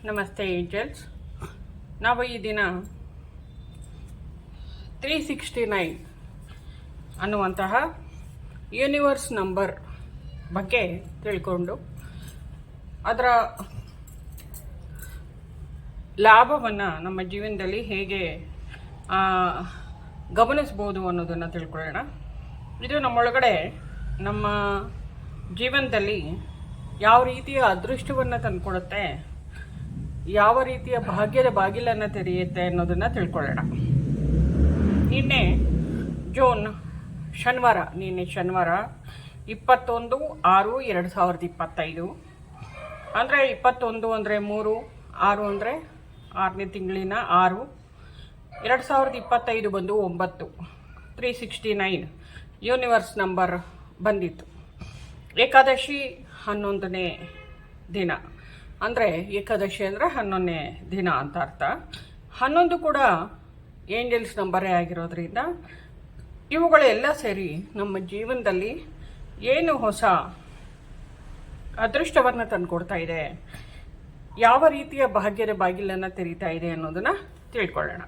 ನಮಸ್ತೆ ಏಂಜಲ್ಸ್. ನಾವು ಈ ದಿನ 369 ಅನ್ನುವಂತಹ ಯೂನಿವರ್ಸ್ ನಂಬರ್ ಬಗ್ಗೆ ತಿಳ್ಕೊಂಡು ಅದರ ಲಾಭವನ್ನು ನಮ್ಮ ಜೀವನದಲ್ಲಿ ಹೇಗೆ ಗಮನಿಸ್ಬೋದು ಅನ್ನೋದನ್ನು ತಿಳ್ಕೊಳ್ಳೋಣ. ಇದು ನಮ್ಮೊಳಗಡೆ ನಮ್ಮ ಜೀವನದಲ್ಲಿ ಯಾವ ರೀತಿಯ ಅದೃಷ್ಟವನ್ನು ತಂದುಕೊಡುತ್ತೆ, ಯಾವ ರೀತಿಯ ಭಾಗ್ಯದ ಬಾಗಿಲನ್ನು ತೆರೆಯುತ್ತೆ ಅನ್ನೋದನ್ನು ತಿಳ್ಕೊಳ್ಳೋಣ. ನಿನ್ನೆ ಶನಿವಾರ 21/6/2025 ಅಂದರೆ 21 ಅಂದರೆ 3, 6 ಅಂದರೆ 6ನೇ ತಿಂಗಳಿನ 6, 2025 ಬಂದು 9, 369 ಯೂನಿವರ್ಸ್ ನಂಬರ್ ಬಂದಿತ್ತು. ಏಕಾದಶಿ 11ನೇ ದಿನ, ಅಂದರೆ ಏಕಾದಶಿ ಅಂದರೆ 11ನೇ ದಿನ ಅಂತ ಅರ್ಥ. 11 ಕೂಡ ಏಂಜಲ್ಸ್ ನಂಬರೇ ಆಗಿರೋದ್ರಿಂದ ಇವುಗಳೆಲ್ಲ ಸೇರಿ ನಮ್ಮ ಜೀವನದಲ್ಲಿ ಏನು ಹೊಸ ಅದೃಷ್ಟವನ್ನು ತಂದುಕೊಡ್ತಾ ಇದೆ, ಯಾವ ರೀತಿಯ ಭಾಗ್ಯದ ಬಾಗಿಲನ್ನು ತೆರೀತಾ ಇದೆ ಅನ್ನೋದನ್ನು ತಿಳ್ಕೊಳ್ಳೋಣ.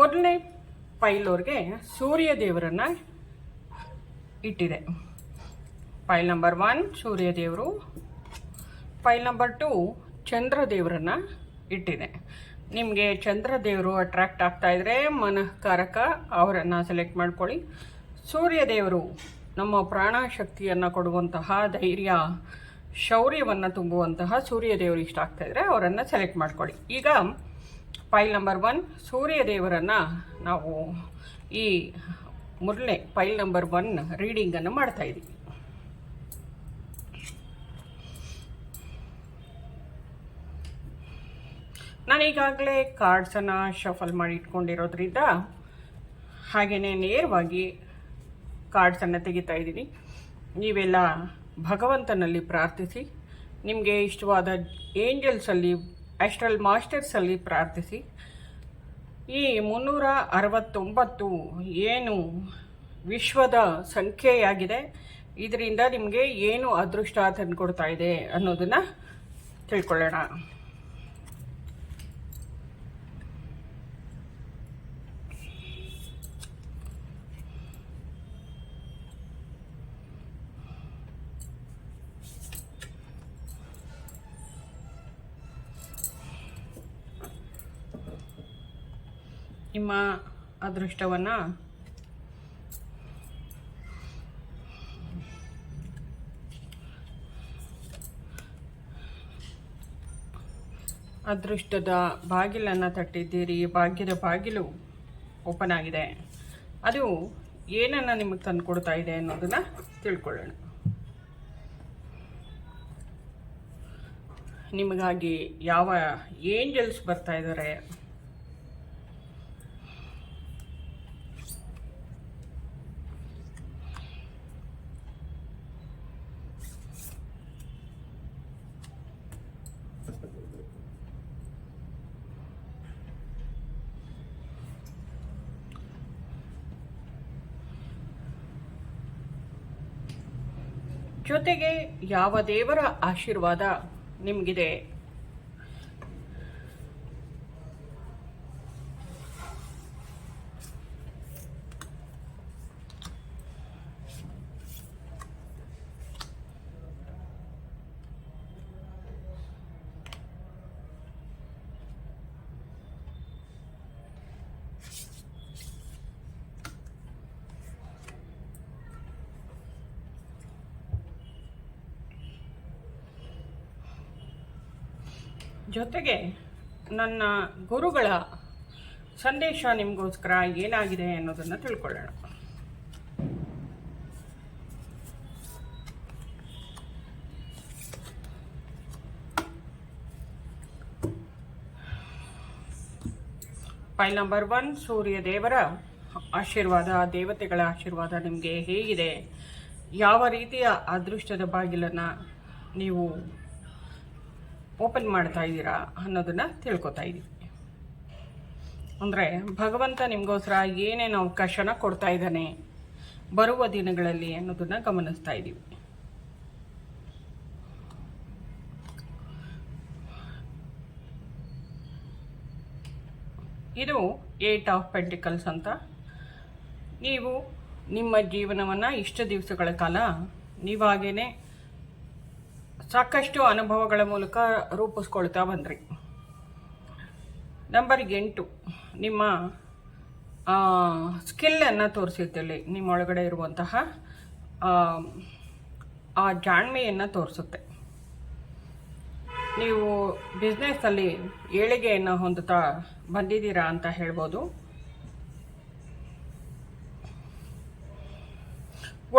ಮೊದಲನೇ ಪೈಲವ್ರಿಗೆ ಸೂರ್ಯ ದೇವರನ್ನು ಇಟ್ಟಿದೆ. ಪೈಲ್ ನಂಬರ್ 1 ಸೂರ್ಯ ದೇವರು, ಪೈಲ್ ನಂಬರ್ 2 ಚಂದ್ರ ದೇವರನ್ನು ಇಟ್ಟಿದೆ. ನಿಮಗೆ ಚಂದ್ರ ದೇವರು ಅಟ್ರಾಕ್ಟ್ ಆಗ್ತಾ ಇದ್ರೆ ಮನಃಕಾರಕ, ಅವರನ್ನು ಸೆಲೆಕ್ಟ್ ಮಾಡ್ಕೊಳ್ಳಿ. ಸೂರ್ಯ ದೇವರು ನಮ್ಮ ಪ್ರಾಣ ಶಕ್ತಿಯನ್ನು ಕೊಡುವಂತಹ, ಧೈರ್ಯ ಶೌರ್ಯವನ್ನು ತುಂಬುವಂತಹ ಸೂರ್ಯ ದೇವರು ಇಷ್ಟ ಆಗ್ತಾ ಇದ್ರೆ ಅವರನ್ನು ಸೆಲೆಕ್ಟ್ ಮಾಡ್ಕೊಳ್ಳಿ. ಈಗ ಪೈಲ್ ನಂಬರ್ 1 ಸೂರ್ಯ ದೇವರನ್ನು ನಾವು ಈ ಮೊದಲನೇ ಪೈಲ್ ನಂಬರ್ 1 ರೀಡಿಂಗನ್ನು ಮಾಡ್ತಾ ಇದ್ದೀವಿ. ನಾನು ಈಗಾಗಲೇ ಕಾರ್ಡ್ಸನ್ನು ಶಫಲ್ ಮಾಡಿ ಇಟ್ಕೊಂಡಿರೋದ್ರಿಂದ ಹಾಗೆಯೇ ನೇರವಾಗಿ ಕಾರ್ಡ್ಸನ್ನು ತೆಗಿತಾ ಇದ್ದೀನಿ. ನೀವೆಲ್ಲ ಭಗವಂತನಲ್ಲಿ ಪ್ರಾರ್ಥಿಸಿ, ನಿಮಗೆ ಇಷ್ಟವಾದ ಏಂಜಲ್ಸಲ್ಲಿ, ಆಸ್ಟ್ರಲ್ ಮಾಸ್ಟರ್ಸಲ್ಲಿ ಪ್ರಾರ್ಥಿಸಿ. ಈ 369 ಏನು ವಿಶ್ವದ ಸಂಖ್ಯೆಯಾಗಿದೆ, ಇದರಿಂದ ನಿಮಗೆ ಏನು ಅದೃಷ್ಟ ತಂದುಕೊಡ್ತಾ ಇದೆ ಅನ್ನೋದನ್ನು ತಿಳ್ಕೊಳ್ಳೋಣ. ನಿಮ್ಮ ಅದೃಷ್ಟವನ್ನು ಅದೃಷ್ಟದ ಬಾಗಿಲನ್ನು ತಟ್ಟಿದ್ದೀರಿ. ಭಾಗ್ಯದ ಬಾಗಿಲು ಓಪನ್ ಆಗಿದೆ. ಅದು ಏನನ್ನು ನಿಮಗೆ ತಂದು ಕೊಡ್ತಾ ಇದೆ ಅನ್ನೋದನ್ನು ತಿಳ್ಕೊಳ್ಳೋಣ. ನಿಮಗಾಗಿ ಯಾವ ಏಂಜಲ್ಸ್ ಬರ್ತಾ ಇದ್ದಾರೆ, ಜೊತೆಗೆ ಯಾವ ದೇವರ ಆಶೀರ್ವಾದ ನಿಮಗಿದೆ, ಜೊತೆಗೆ ನನ್ನ ಗುರುಗಳ ಸಂದೇಶ ನಿಮಗೋಸ್ಕರ ಏನಾಗಿದೆ ಅನ್ನೋದನ್ನು ತಿಳ್ಕೊಳ್ಳೋಣ. ಪೈಲ್ ನಂಬರ್ 1 ಸೂರ್ಯ ದೇವರ ಆಶೀರ್ವಾದ, ದೇವತೆಗಳ ಆಶೀರ್ವಾದ ನಿಮಗೆ ಹೇಗಿದೆ, ಯಾವ ರೀತಿಯ ಅದೃಷ್ಟದ ಬಾಗಿಲನ್ನು ನೀವು ಓಪನ್ ಮಾಡ್ತಾ ಇದ್ದೀರಾ ಅನ್ನೋದನ್ನು ತಿಳ್ಕೊತಾ ಇದ್ದೀವಿ. ಅಂದರೆ ಭಗವಂತ ನಿಮಗೋಸ್ಕರ ಏನೇನು ಅವಕಾಶನ ಕೊಡ್ತಾ ಇದ್ದಾನೆ ಬರುವ ದಿನಗಳಲ್ಲಿ ಅನ್ನೋದನ್ನು ಗಮನಿಸ್ತಾ ಇದ್ದೀವಿ. ಇದು 8 ಆಫ್ ಪೆಂಟಿಕಲ್ಸ್ ಅಂತ. ನೀವು ನಿಮ್ಮ ಜೀವನವನ್ನು ಇಷ್ಟು ದಿವಸಗಳ ಕಾಲ ನೀವಾಗೇನೆ ಸಾಕಷ್ಟು ಅನುಭವಗಳ ಮೂಲಕ ರೂಪಿಸ್ಕೊಳ್ತಾ ಬಂದ್ರಿ. ನಂಬರ್ 8 ನಿಮ್ಮ ಸ್ಕಿಲ್ಲನ್ನು ತೋರಿಸುತ್ತೆ. ನಿಮ್ಮ ಒಳಗಡೆ ಇರುವಂತಹ ಆ ಜಾಣ್ಮೆಯನ್ನು ತೋರಿಸುತ್ತೆ. ನೀವು ಬಿಸ್ನೆಸ್ಸಲ್ಲಿ ಏಳಿಗೆಯನ್ನು ಹೊಂದುತ್ತಾ ಬಂದಿದ್ದೀರಾ ಅಂತ ಹೇಳ್ಬೋದು.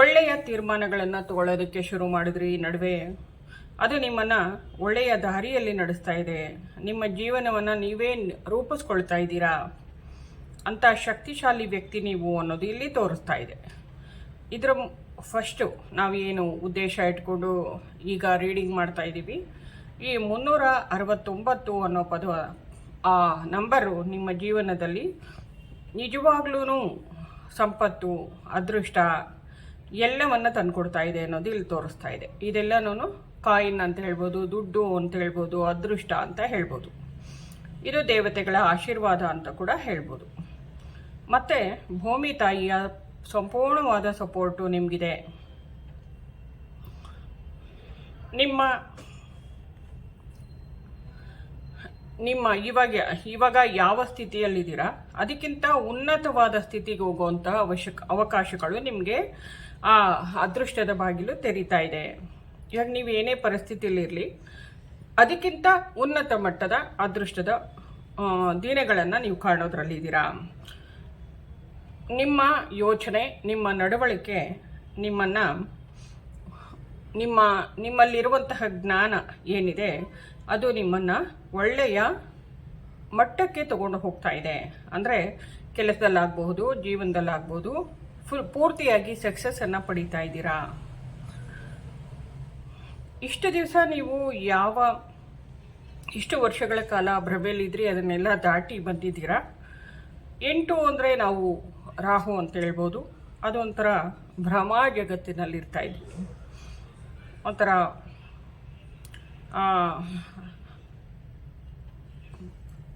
ಒಳ್ಳೆಯ ತೀರ್ಮಾನಗಳನ್ನು ತಗೊಳ್ಳೋದಕ್ಕೆ ಶುರು ಮಾಡಿದ್ರಿ ಈ ನಡುವೆ. ಅದು ನಿಮ್ಮನ್ನು ಒಳ್ಳೆಯ ದಾರಿಯಲ್ಲಿ ನಡೆಸ್ತಾ ಇದೆ. ನಿಮ್ಮ ಜೀವನವನ್ನು ನೀವೇ ರೂಪಿಸ್ಕೊಳ್ತಾ ಇದ್ದೀರಾ ಅಂತ ಶಕ್ತಿಶಾಲಿ ವ್ಯಕ್ತಿ ನೀವು ಅನ್ನೋದು ಇಲ್ಲಿ ತೋರಿಸ್ತಾ ಇದೆ. ಇದರ ಫಸ್ಟು ನಾವೇನು ಉದ್ದೇಶ ಇಟ್ಕೊಂಡು ಈಗ ರೀಡಿಂಗ್ ಮಾಡ್ತಾ ಇದ್ದೀವಿ, ಈ 369 ಅನ್ನೋ ಆ ನಂಬರು ನಿಮ್ಮ ಜೀವನದಲ್ಲಿ ನಿಜವಾಗ್ಲೂ ಸಂಪತ್ತು, ಅದೃಷ್ಟ ಎಲ್ಲವನ್ನು ತಂದುಕೊಡ್ತಾ ಇದೆ ಅನ್ನೋದು ಇಲ್ಲಿ ತೋರಿಸ್ತಾ ಇದೆ. ಇದೆಲ್ಲನೂ ಕಾಯಿನ್ ಅಂತ ಹೇಳ್ಬೋದು, ದುಡ್ಡು ಅಂತ ಹೇಳ್ಬೋದು, ಅದೃಷ್ಟ ಅಂತ ಹೇಳ್ಬೋದು. ಇದು ದೇವತೆಗಳ ಆಶೀರ್ವಾದ ಅಂತ ಕೂಡ ಹೇಳ್ಬೋದು. ಮತ್ತು ಭೂಮಿ ತಾಯಿಯ ಸಂಪೂರ್ಣವಾದ ಸಪೋರ್ಟು ನಿಮಗಿದೆ. ನಿಮ್ಮ ಇವಾಗ ಯಾವ ಸ್ಥಿತಿಯಲ್ಲಿದ್ದೀರಾ ಅದಕ್ಕಿಂತ ಉನ್ನತವಾದ ಸ್ಥಿತಿಗೆ ಹೋಗುವಂಥ ಅವಕಾಶಗಳು ನಿಮಗೆ ಆ ಅದೃಷ್ಟದ ಬಾಗಿಲು ತೆರೀತಾ ಇದೆ. ಇವಾಗ ನೀವು ಏನೇ ಪರಿಸ್ಥಿತಿಯಲ್ಲಿರಲಿ ಅದಕ್ಕಿಂತ ಉನ್ನತ ಮಟ್ಟದ ಅದೃಷ್ಟದ ದಿನಗಳನ್ನು ನೀವು ಕಾಣೋದ್ರಲ್ಲಿದ್ದೀರಾ. ನಿಮ್ಮ ಯೋಚನೆ, ನಿಮ್ಮ ನಡವಳಿಕೆ ನಿಮ್ಮಲ್ಲಿರುವಂತಹ ಜ್ಞಾನ ಏನಿದೆ ಅದು ನಿಮ್ಮನ್ನು ಒಳ್ಳೆಯ ಮಟ್ಟಕ್ಕೆ ತಗೊಂಡು ಹೋಗ್ತಾ ಇದೆ. ಅಂದರೆ ಕೆಲಸದಲ್ಲಾಗಬಹುದು, ಜೀವನದಲ್ಲಾಗಬಹುದು, ಪೂರ್ತಿಯಾಗಿ ಸಕ್ಸಸ್ಸನ್ನು ಪಡೀತಾ ಇದ್ದೀರಾ. ಇಷ್ಟು ದಿವಸ ನೀವು ಇಷ್ಟು ವರ್ಷಗಳ ಕಾಲ ಭ್ರಮೆಯಲ್ಲಿದ್ರಿ, ಅದನ್ನೆಲ್ಲ ದಾಟಿ ಬಂದಿದ್ದೀರಾ. 8 ಅಂದರೆ ನಾವು ರಾಹು ಅಂತ ಹೇಳ್ಬೋದು. ಅದೊಂಥರ ಭ್ರಮಾ ಜಗತ್ತಿನಲ್ಲಿರ್ತಾ ಇದ್ವಿ, ಒಂಥರ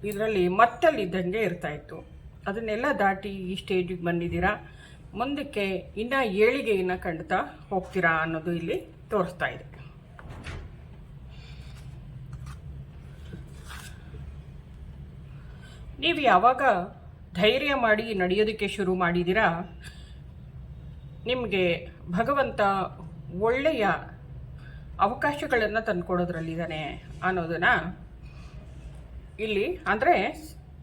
ಇದರಲ್ಲಿ ಮತ್ತಲ್ಲಿದ್ದಂಗೆ ಇರ್ತಾಯಿತ್ತು. ಅದನ್ನೆಲ್ಲ ದಾಟಿ ಈ ಸ್ಟೇಜಿಗೆ ಬಂದಿದ್ದೀರಾ. ಮುಂದಕ್ಕೆ ಇನ್ನು ಏಳಿಗೆಯನ್ನು ಕಂಡ್ತಾ ಹೋಗ್ತೀರಾ ಅನ್ನೋದು ಇಲ್ಲಿ ತೋರಿಸ್ತಾ ಇದೆ. ನೀವು ಯಾವಾಗ ಧೈರ್ಯ ಮಾಡಿ ನಡೆಯೋದಕ್ಕೆ ಶುರು ಮಾಡಿದ್ದೀರಾ, ನಿಮಗೆ ಭಗವಂತ ಒಳ್ಳೆಯ ಅವಕಾಶಗಳನ್ನು ತಂದುಕೊಡೋದ್ರಲ್ಲಿದ್ದಾನೆ ಅನ್ನೋದನ್ನು ಇಲ್ಲಿ, ಅಂದರೆ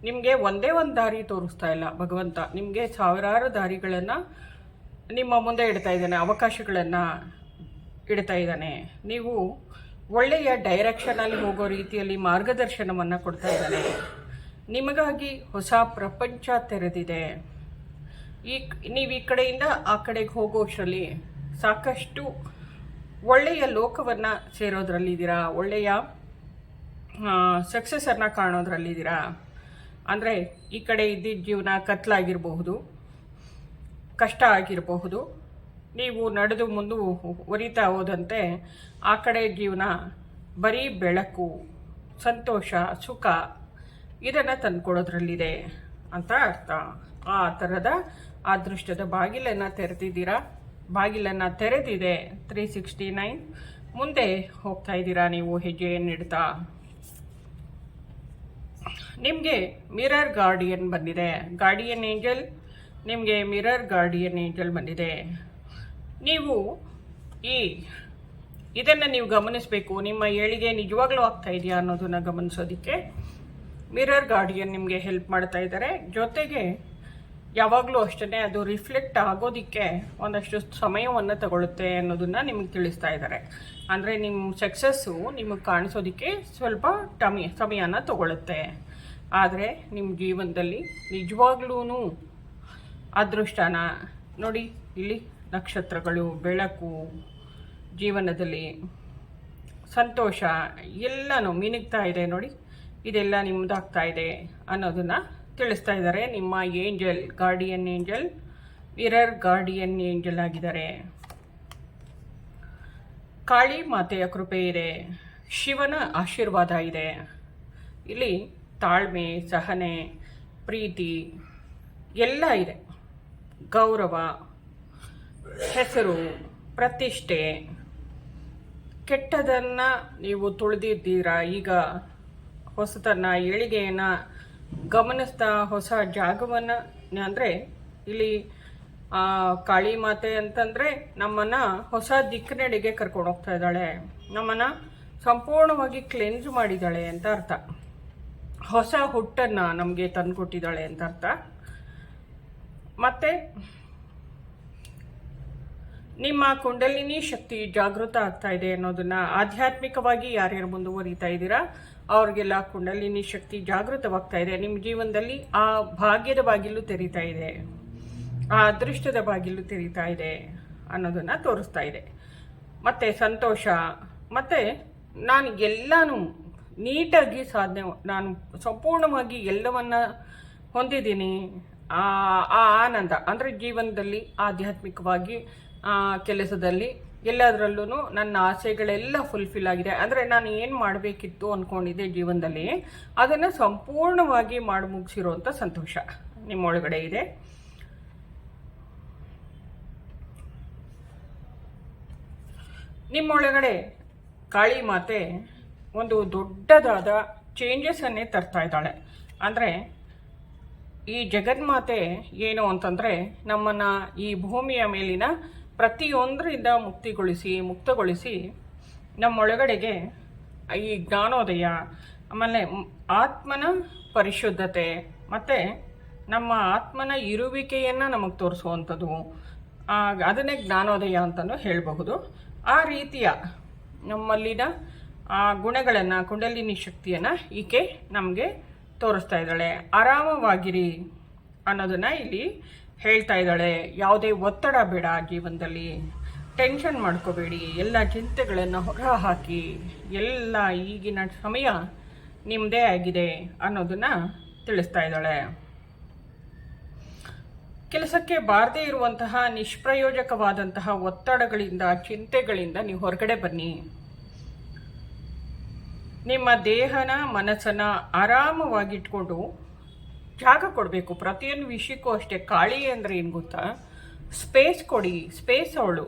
ನಿಮಗೆ ಒಂದೇ ಒಂದು ದಾರಿ ತೋರಿಸ್ತಾ ಇಲ್ಲ ಭಗವಂತ, ನಿಮಗೆ ಸಾವಿರಾರು ದಾರಿಗಳನ್ನು ನಿಮ್ಮ ಮುಂದೆ ಇಡ್ತಾ ಇದ್ದಾನೆ, ಅವಕಾಶಗಳನ್ನು ಇಡ್ತಾ ಇದ್ದಾನೆ. ನೀವು ಒಳ್ಳೆಯ ಡೈರೆಕ್ಷನಲ್ಲಿ ಹೋಗೋ ರೀತಿಯಲ್ಲಿ ಮಾರ್ಗದರ್ಶನವನ್ನು ಕೊಡ್ತಾ ಇದ್ದಾನೆ. ನಿಮಗಾಗಿ ಹೊಸ ಪ್ರಪಂಚ ತೆರೆದಿದೆ. ನೀವು ಈ ಕಡೆಯಿಂದ ಆ ಕಡೆಗೆ ಹೋಗೋಷ್ಟರಲ್ಲಿ ಸಾಕಷ್ಟು ಒಳ್ಳೆಯ ಲೋಕವನ್ನು ಸೇರೋದ್ರಲ್ಲಿದ್ದೀರಾ, ಒಳ್ಳೆಯ ಸಕ್ಸಸ್ಸನ್ನು ಕಾಣೋದ್ರಲ್ಲಿದ್ದೀರಾ. ಅಂದರೆ ಈ ಕಡೆ ಇದ್ದಿದ್ದ ಜೀವನ ಕತ್ಲಾಗಿರಬಹುದು, ಕಷ್ಟ ಆಗಿರಬಹುದು, ನೀವು ನಡೆದು ಮುಂದುವರಿತಾ ಹೋದಂತೆ ಆ ಕಡೆ ಜೀವನ ಬರೀ ಬೆಳಕು, ಸಂತೋಷ, ಸುಖ ಇದನ್ನು ತಂದುಕೊಡೋದ್ರಲ್ಲಿದೆ ಅಂತ ಅರ್ಥ. ಆ ಥರದ ಅದೃಷ್ಟದ ಬಾಗಿಲನ್ನು ತೆರೆದಿದ್ದೀರಾ. ಬಾಗಿಲನ್ನು ತೆರೆದಿದೆ 369. ಮುಂದೆ ಹೋಗ್ತಾ ಇದ್ದೀರಾ ನೀವು ಹೆಜ್ಜೆಯನ್ನಿಡ್ತಾ. ನಿಮಗೆ ಮಿರರ್ ಗಾರ್ಡಿಯನ್ ಬಂದಿದೆ, ಗಾರ್ಡಿಯನ್ ಏಂಜಲ್. ನಿಮಗೆ ಮಿರರ್ ಗಾರ್ಡಿಯನ್ ಏಂಜಲ್ ಬಂದಿದೆ. ನೀವು ಇದನ್ನು ನೀವು ಗಮನಿಸಬೇಕು. ನಿಮ್ಮ ಏಳಿಗೆ ನಿಜವಾಗ್ಲೂ ಆಗ್ತಾ ಇದೆಯಾ ಅನ್ನೋದನ್ನು ಗಮನಿಸೋದಕ್ಕೆ ಮಿರರ್ ಗಾರ್ಡಿಯನ್ ನಿಮಗೆ ಹೆಲ್ಪ್ ಮಾಡ್ತಾ ಇದ್ದಾರೆ. ಜೊತೆಗೆ ಯಾವಾಗಲೂ ಅಷ್ಟೇ ಅದು ರಿಫ್ಲೆಕ್ಟ್ ಆಗೋದಕ್ಕೆ ಒಂದಷ್ಟು ಸಮಯವನ್ನು ತಗೊಳುತ್ತೆ ಅನ್ನೋದನ್ನು ನಿಮಗೆ ತಿಳಿಸ್ತಾ ಇದ್ದಾರೆ. ಅಂದರೆ ನಿಮ್ಮ ಸಕ್ಸಸ್ಸು ನಿಮಗೆ ಕಾಣಿಸೋದಕ್ಕೆ ಸ್ವಲ್ಪ ಸಮಯನ ತಗೊಳುತ್ತೆ. ಆದರೆ ನಿಮ್ಮ ಜೀವನದಲ್ಲಿ ನಿಜವಾಗ್ಲೂ ಅದೃಷ್ಟನ ನೋಡಿ, ಇಲ್ಲಿ ನಕ್ಷತ್ರಗಳು, ಬೆಳಕು, ಜೀವನದಲ್ಲಿ ಸಂತೋಷ ಎಲ್ಲನೂ ಮಿನುಗ್ತಾ ಇದೆ ನೋಡಿ. ಇದೆಲ್ಲ ನಿಮ್ಮದಾಗ್ತಾ ಇದೆ ಅನ್ನೋದನ್ನು ತಿಳಿಸ್ತಾ ಇದ್ದಾರೆ. ನಿಮ್ಮ angel, guardian angel, mirror guardian angel ಆಗಿದ್ದಾರೆ. ಕಾಳಿ ಮಾತೆಯ ಕೃಪೆ ಇದೆ, ಶಿವನ ಆಶೀರ್ವಾದ ಇದೆ. ಇಲ್ಲಿ ತಾಳ್ಮೆ, ಸಹನೆ, ಪ್ರೀತಿ ಎಲ್ಲ ಇದೆ. ಗೌರವ, ಹೆಸರು, ಪ್ರತಿಷ್ಠೆ, ಕೆಟ್ಟದನ್ನು ನೀವು ತುಳಿದಿದ್ದೀರಾ. ಈಗ ಹೊಸತನ ಏಳಿಗೆಯನ್ನು ಗಮನಿಸ್ತಾ ಹೊಸ ಜಾಗವನ್ನು, ಅಂದರೆ ಇಲ್ಲಿ ಕಾಳಿ ಮಾತೆ ಅಂತಂದರೆ ನಮ್ಮನ್ನು ಹೊಸ ದಿಕ್ಕಿನೆಡೆಗೆ ಕರ್ಕೊಂಡು ಹೋಗ್ತಾ ಇದ್ದಾಳೆ, ನಮ್ಮನ್ನು ಸಂಪೂರ್ಣವಾಗಿ ಕ್ಲೆನ್ಸ್ ಮಾಡಿದ್ದಾಳೆ ಅಂತ ಅರ್ಥ. ಹೊಸ ಹುಟ್ಟನ್ನು ನಮಗೆ ತಂದುಕೊಟ್ಟಿದ್ದಾಳೆ ಅಂತ ಅರ್ಥ. ಮತ್ತು ನಿಮ್ಮ ಕುಂಡಲಿನಿ ಶಕ್ತಿ ಜಾಗೃತ ಆಗ್ತಾ ಇದೆ ಅನ್ನೋದನ್ನು ಆಧ್ಯಾತ್ಮಿಕವಾಗಿ ಯಾರ್ಯಾರು ಮುಂದುವರಿತಾ ಇದ್ದೀರಾ ಅವ್ರಿಗೆಲ್ಲ ಕುಂಡಲಿನಿ ಶಕ್ತಿ ಜಾಗೃತವಾಗ್ತಾ ಇದೆ. ನಿಮ್ಮ ಜೀವನದಲ್ಲಿ ಆ ಭಾಗ್ಯದ ಬಾಗಿಲು ತೆರೀತಾ ಇದೆ, ಆ ಅದೃಷ್ಟದ ಬಾಗಿಲು ತೆರೀತಾ ಇದೆ ಅನ್ನೋದನ್ನು ತೋರಿಸ್ತಾ ಇದೆ. ಮತ್ತು ಸಂತೋಷ, ಮತ್ತು ನಾನು ಎಲ್ಲನೂ ನೀಟಾಗಿ ಸಾಧನೆ, ನಾನು ಸಂಪೂರ್ಣವಾಗಿ ಎಲ್ಲವನ್ನ ಹೊಂದಿದ್ದೀನಿ. ಆ ಆನಂದ ಅಂದರೆ ಜೀವನದಲ್ಲಿ ಆಧ್ಯಾತ್ಮಿಕವಾಗಿ ಕೆಲಸದಲ್ಲಿ ಎಲ್ಲದರಲ್ಲೂ ನನ್ನ ಆಸೆಗಳೆಲ್ಲ ಫುಲ್ಫಿಲ್ ಆಗಿದೆ. ಅಂದರೆ ನಾನು ಏನು ಮಾಡಬೇಕಿತ್ತು ಅಂದ್ಕೊಂಡಿದ್ದೆ ಜೀವನದಲ್ಲಿ ಅದನ್ನು ಸಂಪೂರ್ಣವಾಗಿ ಮಾಡಿ ಮುಗಿಸಿರೋಂಥ ಸಂತೋಷ ನಿಮ್ಮೊಳಗಡೆ ಇದೆ. ನಿಮ್ಮೊಳಗಡೆ ಕಾಳಿ ಮಾತೆ ಒಂದು ದೊಡ್ಡದಾದ ಚೇಂಜಸನ್ನೇ ತರ್ತಾ ಇದ್ದಾಳೆ. ಅಂದರೆ ಈ ಜಗನ್ಮಾತೆ ಏನು ಅಂತಂದರೆ ನಮ್ಮನ್ನು ಈ ಭೂಮಿಯ ಮೇಲಿನ ಪ್ರತಿಯೊಂದರಿಂದ ಮುಕ್ತಗೊಳಿಸಿ ನಮ್ಮೊಳಗಡೆಗೆ ಈ ಜ್ಞಾನೋದಯ, ಆಮೇಲೆ ಆತ್ಮನ ಪರಿಶುದ್ಧತೆ ಮತ್ತು ನಮ್ಮ ಆತ್ಮನ ಇರುವಿಕೆಯನ್ನು ನಮಗೆ ತೋರಿಸುವಂಥದ್ದು, ಅದನ್ನೇ ಜ್ಞಾನೋದಯ ಅಂತಲೂ ಹೇಳಬಹುದು. ಆ ರೀತಿಯ ನಮ್ಮಲ್ಲಿನ ಆ ಗುಣಗಳನ್ನು, ಕುಂಡಲಿನಿ ಶಕ್ತಿಯನ್ನು ಈಕೆ ನಮಗೆ ತೋರಿಸ್ತಾ ಇದ್ದಾಳೆ. ಆರಾಮವಾಗಿರಿ ಅನ್ನೋದನ್ನು ಇಲ್ಲಿ ಹೇಳ್ತಾ ಇದ್ದಾಳೆ. ಯಾವುದೇ ಒತ್ತಡ ಬೇಡ ಜೀವನದಲ್ಲಿ, ಟೆನ್ಷನ್ ಮಾಡ್ಕೋಬೇಡಿ, ಎಲ್ಲ ಚಿಂತೆಗಳನ್ನು ಹೊರ ಹಾಕಿ, ಎಲ್ಲ ಈಗಿನ ಸಮಯ ನಿಮ್ಮದೇ ಆಗಿದೆ ಅನ್ನೋದನ್ನು ತಿಳಿಸ್ತಾ ಇದ್ದಾಳೆ. ಕೆಲಸಕ್ಕೆ ಬಾರದೇ ಇರುವಂತಹ ನಿಷ್ಪ್ರಯೋಜಕವಾದಂತಹ ಒತ್ತಡಗಳಿಂದ, ಚಿಂತೆಗಳಿಂದ ನೀವು ಹೊರಗಡೆ ಬನ್ನಿ. ನಿಮ್ಮ ದೇಹನ ಮನಸ್ಸನ್ನು ಆರಾಮವಾಗಿಟ್ಕೊಂಡು ಜಾಗ ಕೊಡಬೇಕು. ಪ್ರತಿಯೊಂದು ವಿಷಯಕ್ಕೂ ಅಷ್ಟೇ. ಕಾಳಿ ಅಂದರೆ ಏನು ಗೊತ್ತಾ, ಸ್ಪೇಸ್ ಕೊಡಿ. ಸ್ಪೇಸ್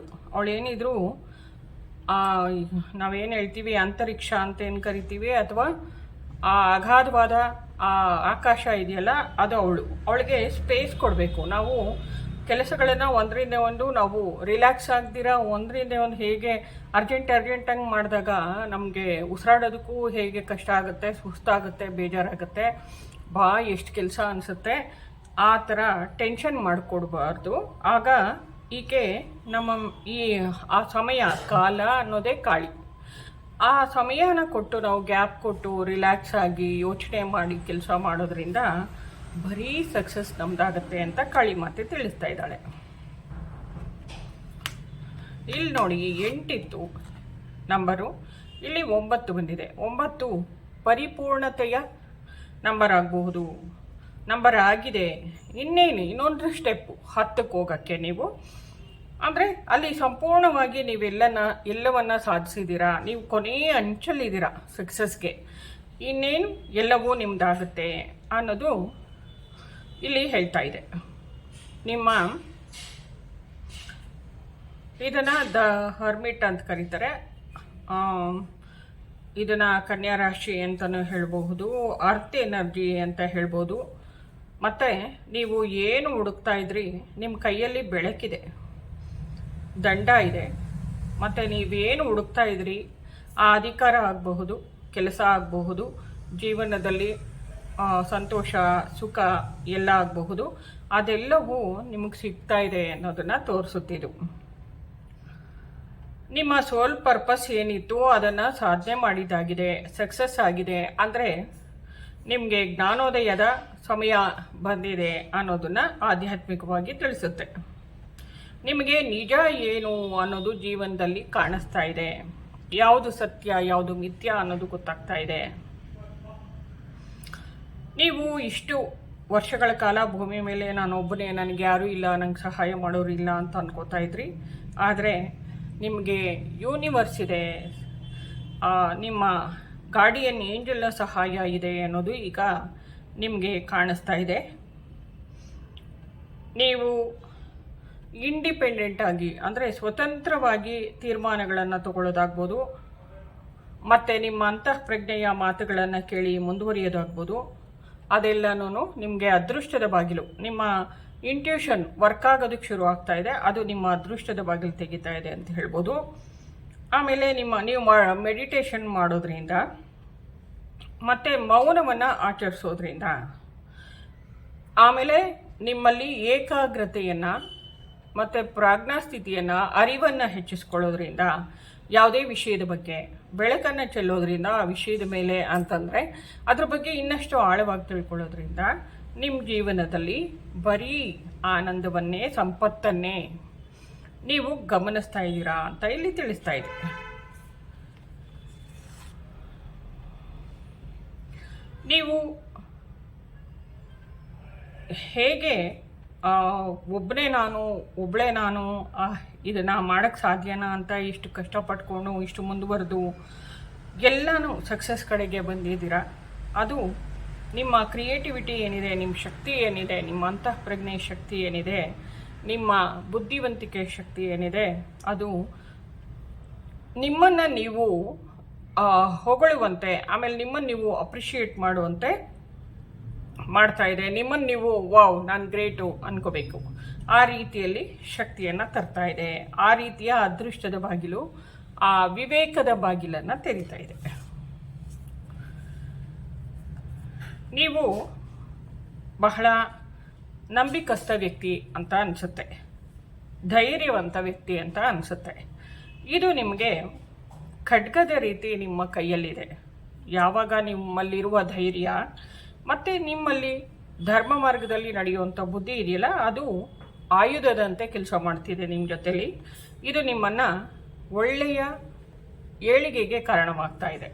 ಅವಳೇನಿದ್ರು ನಾವೇನು ಹೇಳ್ತೀವಿ ಅಂತರಿಕ್ಷ ಅಂತ ಏನು ಕರಿತೀವಿ, ಅಥವಾ ಆ ಅಗಾಧವಾದ ಆ ಆಕಾಶ ಇದೆಯಲ್ಲ ಅದು ಅವಳಿಗೆ ಸ್ಪೇಸ್ ಕೊಡಬೇಕು. ನಾವು ಕೆಲಸಗಳನ್ನು ಒಂದರಿಂದ ಒಂದು ನಾವು ರಿಲ್ಯಾಕ್ಸ್ ಆಗ್ದಿರಾ ಒಂದರಿಂದ ಒಂದು ಹೇಗೆ ಅರ್ಜೆಂಟಾಗಿ ಮಾಡಿದಾಗ ನಮಗೆ ಉಸಿರಾಡೋದಕ್ಕೂ ಹೇಗೆ ಕಷ್ಟ ಆಗುತ್ತೆ, ಸುಸ್ತಾಗುತ್ತೆ, ಬೇಜಾರಾಗುತ್ತೆ, ಎಷ್ಟು ಕೆಲಸ ಅನಿಸುತ್ತೆ, ಆ ಥರ ಟೆನ್ಷನ್ ಮಾಡಿಕೊಡ್ಬಾರ್ದು. ಆಗ ಈಕೆ ನಮ್ಮ ಆ ಸಮಯ ಕಾಲ ಅನ್ನೋದೇ ಕಾಳಿ. ಆ ಸಮಯನ ಕೊಟ್ಟು ನಾವು ಗ್ಯಾಪ್ ಕೊಟ್ಟು ರಿಲ್ಯಾಕ್ಸ್ ಆಗಿ ಯೋಚನೆ ಮಾಡಿ ಕೆಲಸ ಮಾಡೋದ್ರಿಂದ ಬರೀ ಸಕ್ಸಸ್ ನಮ್ದಾಗತ್ತೆ ಅಂತ ಕಾಳಿ ಮಾತೆ ತಿಳಿಸ್ತಾ ಇದ್ದಾಳೆ. ಇಲ್ಲಿ ನೋಡಿ 8 ಇತ್ತು ನಂಬರು, ಇಲ್ಲಿ 9 ಬಂದಿದೆ. 9 ಪರಿಪೂರ್ಣತೆಯ ನಂಬರ್ ಆಗಬಹುದು, ನಂಬರ್ ಆಗಿದೆ. ಇನ್ನೊಂದು ಸ್ಟೆಪ್ಪು 10ಕ್ಕೆ ಹೋಗೋಕ್ಕೆ ನೀವು, ಅಂದರೆ ಅಲ್ಲಿ ಸಂಪೂರ್ಣವಾಗಿ ಎಲ್ಲವನ್ನ ಸಾಧಿಸಿದ್ದೀರಾ, ನೀವು ಕೊನೆಯ ಅಂಚಲ್ಲಿದ್ದೀರಾ ಸಕ್ಸಸ್ಗೆ. ಇನ್ನೇನು ಎಲ್ಲವೂ ನಿಮ್ಮದಾಗುತ್ತೆ ಅನ್ನೋದು ಇಲ್ಲಿ ಹೇಳ್ತಾ ಇದೆ. ನಿಮ್ಮ ಇದನ್ನು ದ ಹರ್ಮಿಟ್ ಅಂತ ಕರೀತಾರೆ. ಇದನ್ನು ಕನ್ಯಾ ರಾಶಿ ಅಂತಲೂ ಹೇಳ್ಬಹುದು, ಅರ್ತ್ ಎನರ್ಜಿ ಅಂತ ಹೇಳ್ಬೋದು. ಮತ್ತು ನೀವು ಏನು ಹುಡುಕ್ತಾ ಇದ್ರಿ, ನಿಮ್ಮ ಕೈಯಲ್ಲಿ ಬೆಳಕಿದೆ, ದಂಡ ಇದೆ. ಮತ್ತು ನೀವೇನು ಹುಡುಕ್ತಾ ಇದ್ರಿ ಆ ಅಧಿಕಾರ ಆಗಬಹುದು, ಕೆಲಸ ಆಗಬಹುದು, ಜೀವನದಲ್ಲಿ ಸಂತೋಷ ಸುಖ ಎಲ್ಲ ಆಗಬಹುದು, ಅದೆಲ್ಲವೂ ನಿಮಗೆ ಸಿಗ್ತಾ ಇದೆ ಅನ್ನೋದನ್ನು ತೋರಿಸುತ್ತಿದ್ದು. ನಿಮ್ಮ ಸೋಲ್ ಪರ್ಪಸ್ ಏನಿತ್ತು ಅದನ್ನು ಸಾಧನೆ ಮಾಡಿದ್ದಾಗಿದೆ, ಸಕ್ಸಸ್ ಆಗಿದೆ. ಅಂದರೆ ನಿಮಗೆ ಜ್ಞಾನೋದಯದ ಸಮಯ ಬಂದಿದೆ ಅನ್ನೋದನ್ನು ಆಧ್ಯಾತ್ಮಿಕವಾಗಿ ತಿಳಿಸುತ್ತೆ. ನಿಮಗೆ ನಿಜ ಏನು ಅನ್ನೋದು ಜೀವನದಲ್ಲಿ ಕಾಣಿಸ್ತಾ ಇದೆ, ಯಾವುದು ಸತ್ಯ ಯಾವುದು ಮಿಥ್ಯ ಅನ್ನೋದು ಗೊತ್ತಾಗ್ತಾ ಇದೆ. ನೀವು ಇಷ್ಟು ವರ್ಷಗಳ ಕಾಲ ಭೂಮಿ ಮೇಲೆ ನಾನೊಬ್ಬನೇ, ನನಗೆ ಯಾರೂ ಇಲ್ಲ, ನಂಗೆ ಸಹಾಯ ಮಾಡೋರು ಇಲ್ಲ ಅಂತ ಅನ್ಕೋತಾ ಇದ್ರಿ. ಆದರೆ ನಿಮಗೆ ಯೂನಿವರ್ಸ್ ಇದೆ, ನಿಮ್ಮ ಗಾರ್ಡಿಯನ್ ಏಂಜಲ್ನ ಸಹಾಯ ಇದೆ ಅನ್ನೋದು ಈಗ ನಿಮಗೆ ಕಾಣಿಸ್ತಾ ಇದೆ. ನೀವು ಇಂಡಿಪೆಂಡೆಂಟ್ ಆಗಿ ಅಂದರೆ ಸ್ವತಂತ್ರವಾಗಿ ತೀರ್ಮಾನಗಳನ್ನು ತಗೊಳ್ಳೋದಾಗ್ಬೋದು, ಮತ್ತು ನಿಮ್ಮ ಅಂತಃಪ್ರಜ್ಞೆಯ ಮಾತುಗಳನ್ನು ಕೇಳಿ ಮುಂದುವರಿಯೋದಾಗ್ಬೋದು. ಅದೆಲ್ಲನೂ ನಿಮಗೆ ಅದೃಷ್ಟದ ಬಾಗಿಲು, ನಿಮ್ಮ ಇಂಟ್ಯೂಷನ್ ವರ್ಕ್ ಆಗೋದಕ್ಕೆ ಶುರು ಆಗ್ತಾ ಇದೆ, ಅದು ನಿಮ್ಮ ಅದೃಷ್ಟದ ಬಾಗಿಲು ತೆಗಿತಾ ಇದೆ ಅಂತ ಹೇಳ್ಬೋದು. ಆಮೇಲೆ ನೀವು ಮೆಡಿಟೇಷನ್ ಮಾಡೋದ್ರಿಂದ ಮತ್ತು ಮೌನವನ್ನು ಆಚರಿಸೋದ್ರಿಂದ, ಆಮೇಲೆ ನಿಮ್ಮಲ್ಲಿ ಏಕಾಗ್ರತೆಯನ್ನು ಮತ್ತು ಪ್ರಾಜ್ಞಾಸ್ಥಿತಿಯನ್ನು, ಅರಿವನ್ನು ಹೆಚ್ಚಿಸ್ಕೊಳ್ಳೋದ್ರಿಂದ, ಯಾವುದೇ ವಿಷಯದ ಬಗ್ಗೆ ಬೆಳಕನ್ನು ಚೆಲ್ಲೋದ್ರಿಂದ ಆ ವಿಷಯದ ಮೇಲೆ ಅಂತಂದರೆ ಅದ್ರ ಬಗ್ಗೆ ಇನ್ನಷ್ಟು ಆಳವಾಗಿ ತಿಳ್ಕೊಳ್ಳೋದ್ರಿಂದ ನಿಮ್ಮ ಜೀವನದಲ್ಲಿ ಬರೀ ಆನಂದವನ್ನೇ, ಸಂಪತ್ತನ್ನೇ ನೀವು ಗಮನಿಸ್ತಾ ಇದ್ದೀರಾ ಅಂತ ಇಲ್ಲಿ ತಿಳಿಸ್ತಾ ಇದೆ. ನೀವು ಹೇಗೆ ಒಬ್ಬಳೇ ನಾನು ಇದನ್ನು ಮಾಡೋಕ್ಕೆ ಸಾಧ್ಯನಾ ಅಂತ ಇಷ್ಟು ಕಷ್ಟಪಟ್ಕೊಂಡು ಇಷ್ಟು ಮುಂದುವರೆದು ಎಲ್ಲನೂ ಸಕ್ಸಸ್ ಕಡೆಗೆ ಬಂದಿದ್ದೀರಾ, ಅದು ನಿಮ್ಮ ಕ್ರಿಯೇಟಿವಿಟಿ ಏನಿದೆ, ನಿಮ್ಮ ಶಕ್ತಿ ಏನಿದೆ, ನಿಮ್ಮ ಅಂತಃಪ್ರಜ್ಞೆ ಶಕ್ತಿ ಏನಿದೆ, ನಿಮ್ಮ ಬುದ್ಧಿವಂತಿಕೆ ಶಕ್ತಿ ಏನಿದೆ, ಅದು ನಿಮ್ಮನ್ನು ನೀವು ಹೊಗಳುವಂತೆ, ಆಮೇಲೆ ನಿಮ್ಮನ್ನು ನೀವು ಅಪ್ರಿಷಿಯೇಟ್ ಮಾಡುವಂತೆ ಮಾಡ್ತಾ ಇದೆ. ನಿಮ್ಮನ್ನು ನೀವು ವಾವ್ ನಾನು ಗ್ರೇಟು ಅನ್ಕೋಬೇಕು, ಆ ರೀತಿಯಲ್ಲಿ ಶಕ್ತಿಯನ್ನು ತರ್ತಾ ಇದೆ. ಆ ರೀತಿಯ ಅದೃಷ್ಟದ ಬಾಗಿಲು, ಆ ವಿವೇಕದ ಬಾಗಿಲನ್ನು ತೆರೀತಾ ಇದೆ. ನೀವು ಬಹಳ ನಂಬಿಕಸ್ಥ ವ್ಯಕ್ತಿ ಅಂತ ಅನಿಸುತ್ತೆ, ಧೈರ್ಯವಂತ ವ್ಯಕ್ತಿ ಅಂತ ಅನಿಸುತ್ತೆ. ಇದು ನಿಮಗೆ ಖಡ್ಗದ ರೀತಿ ನಿಮ್ಮ ಕೈಯಲ್ಲಿದೆ. ಯಾವಾಗ ನಿಮ್ಮಲ್ಲಿರುವ ಧೈರ್ಯ ಮತ್ತು ನಿಮ್ಮಲ್ಲಿ ಧರ್ಮ ಮಾರ್ಗದಲ್ಲಿ ನಡೆಯುವಂಥ ಬುದ್ಧಿ ಇದೆಯಲ್ಲ, ಅದು ಆಯುಧದಂತೆ ಕೆಲಸ ಮಾಡ್ತಿದೆ ನಿಮ್ಮ ಜೊತೆಲಿ. ಇದು ನಿಮ್ಮನ್ನು ಒಳ್ಳೆಯ ಏಳಿಗೆಗೆ ಕಾರಣವಾಗ್ತಾ ಇದೆ.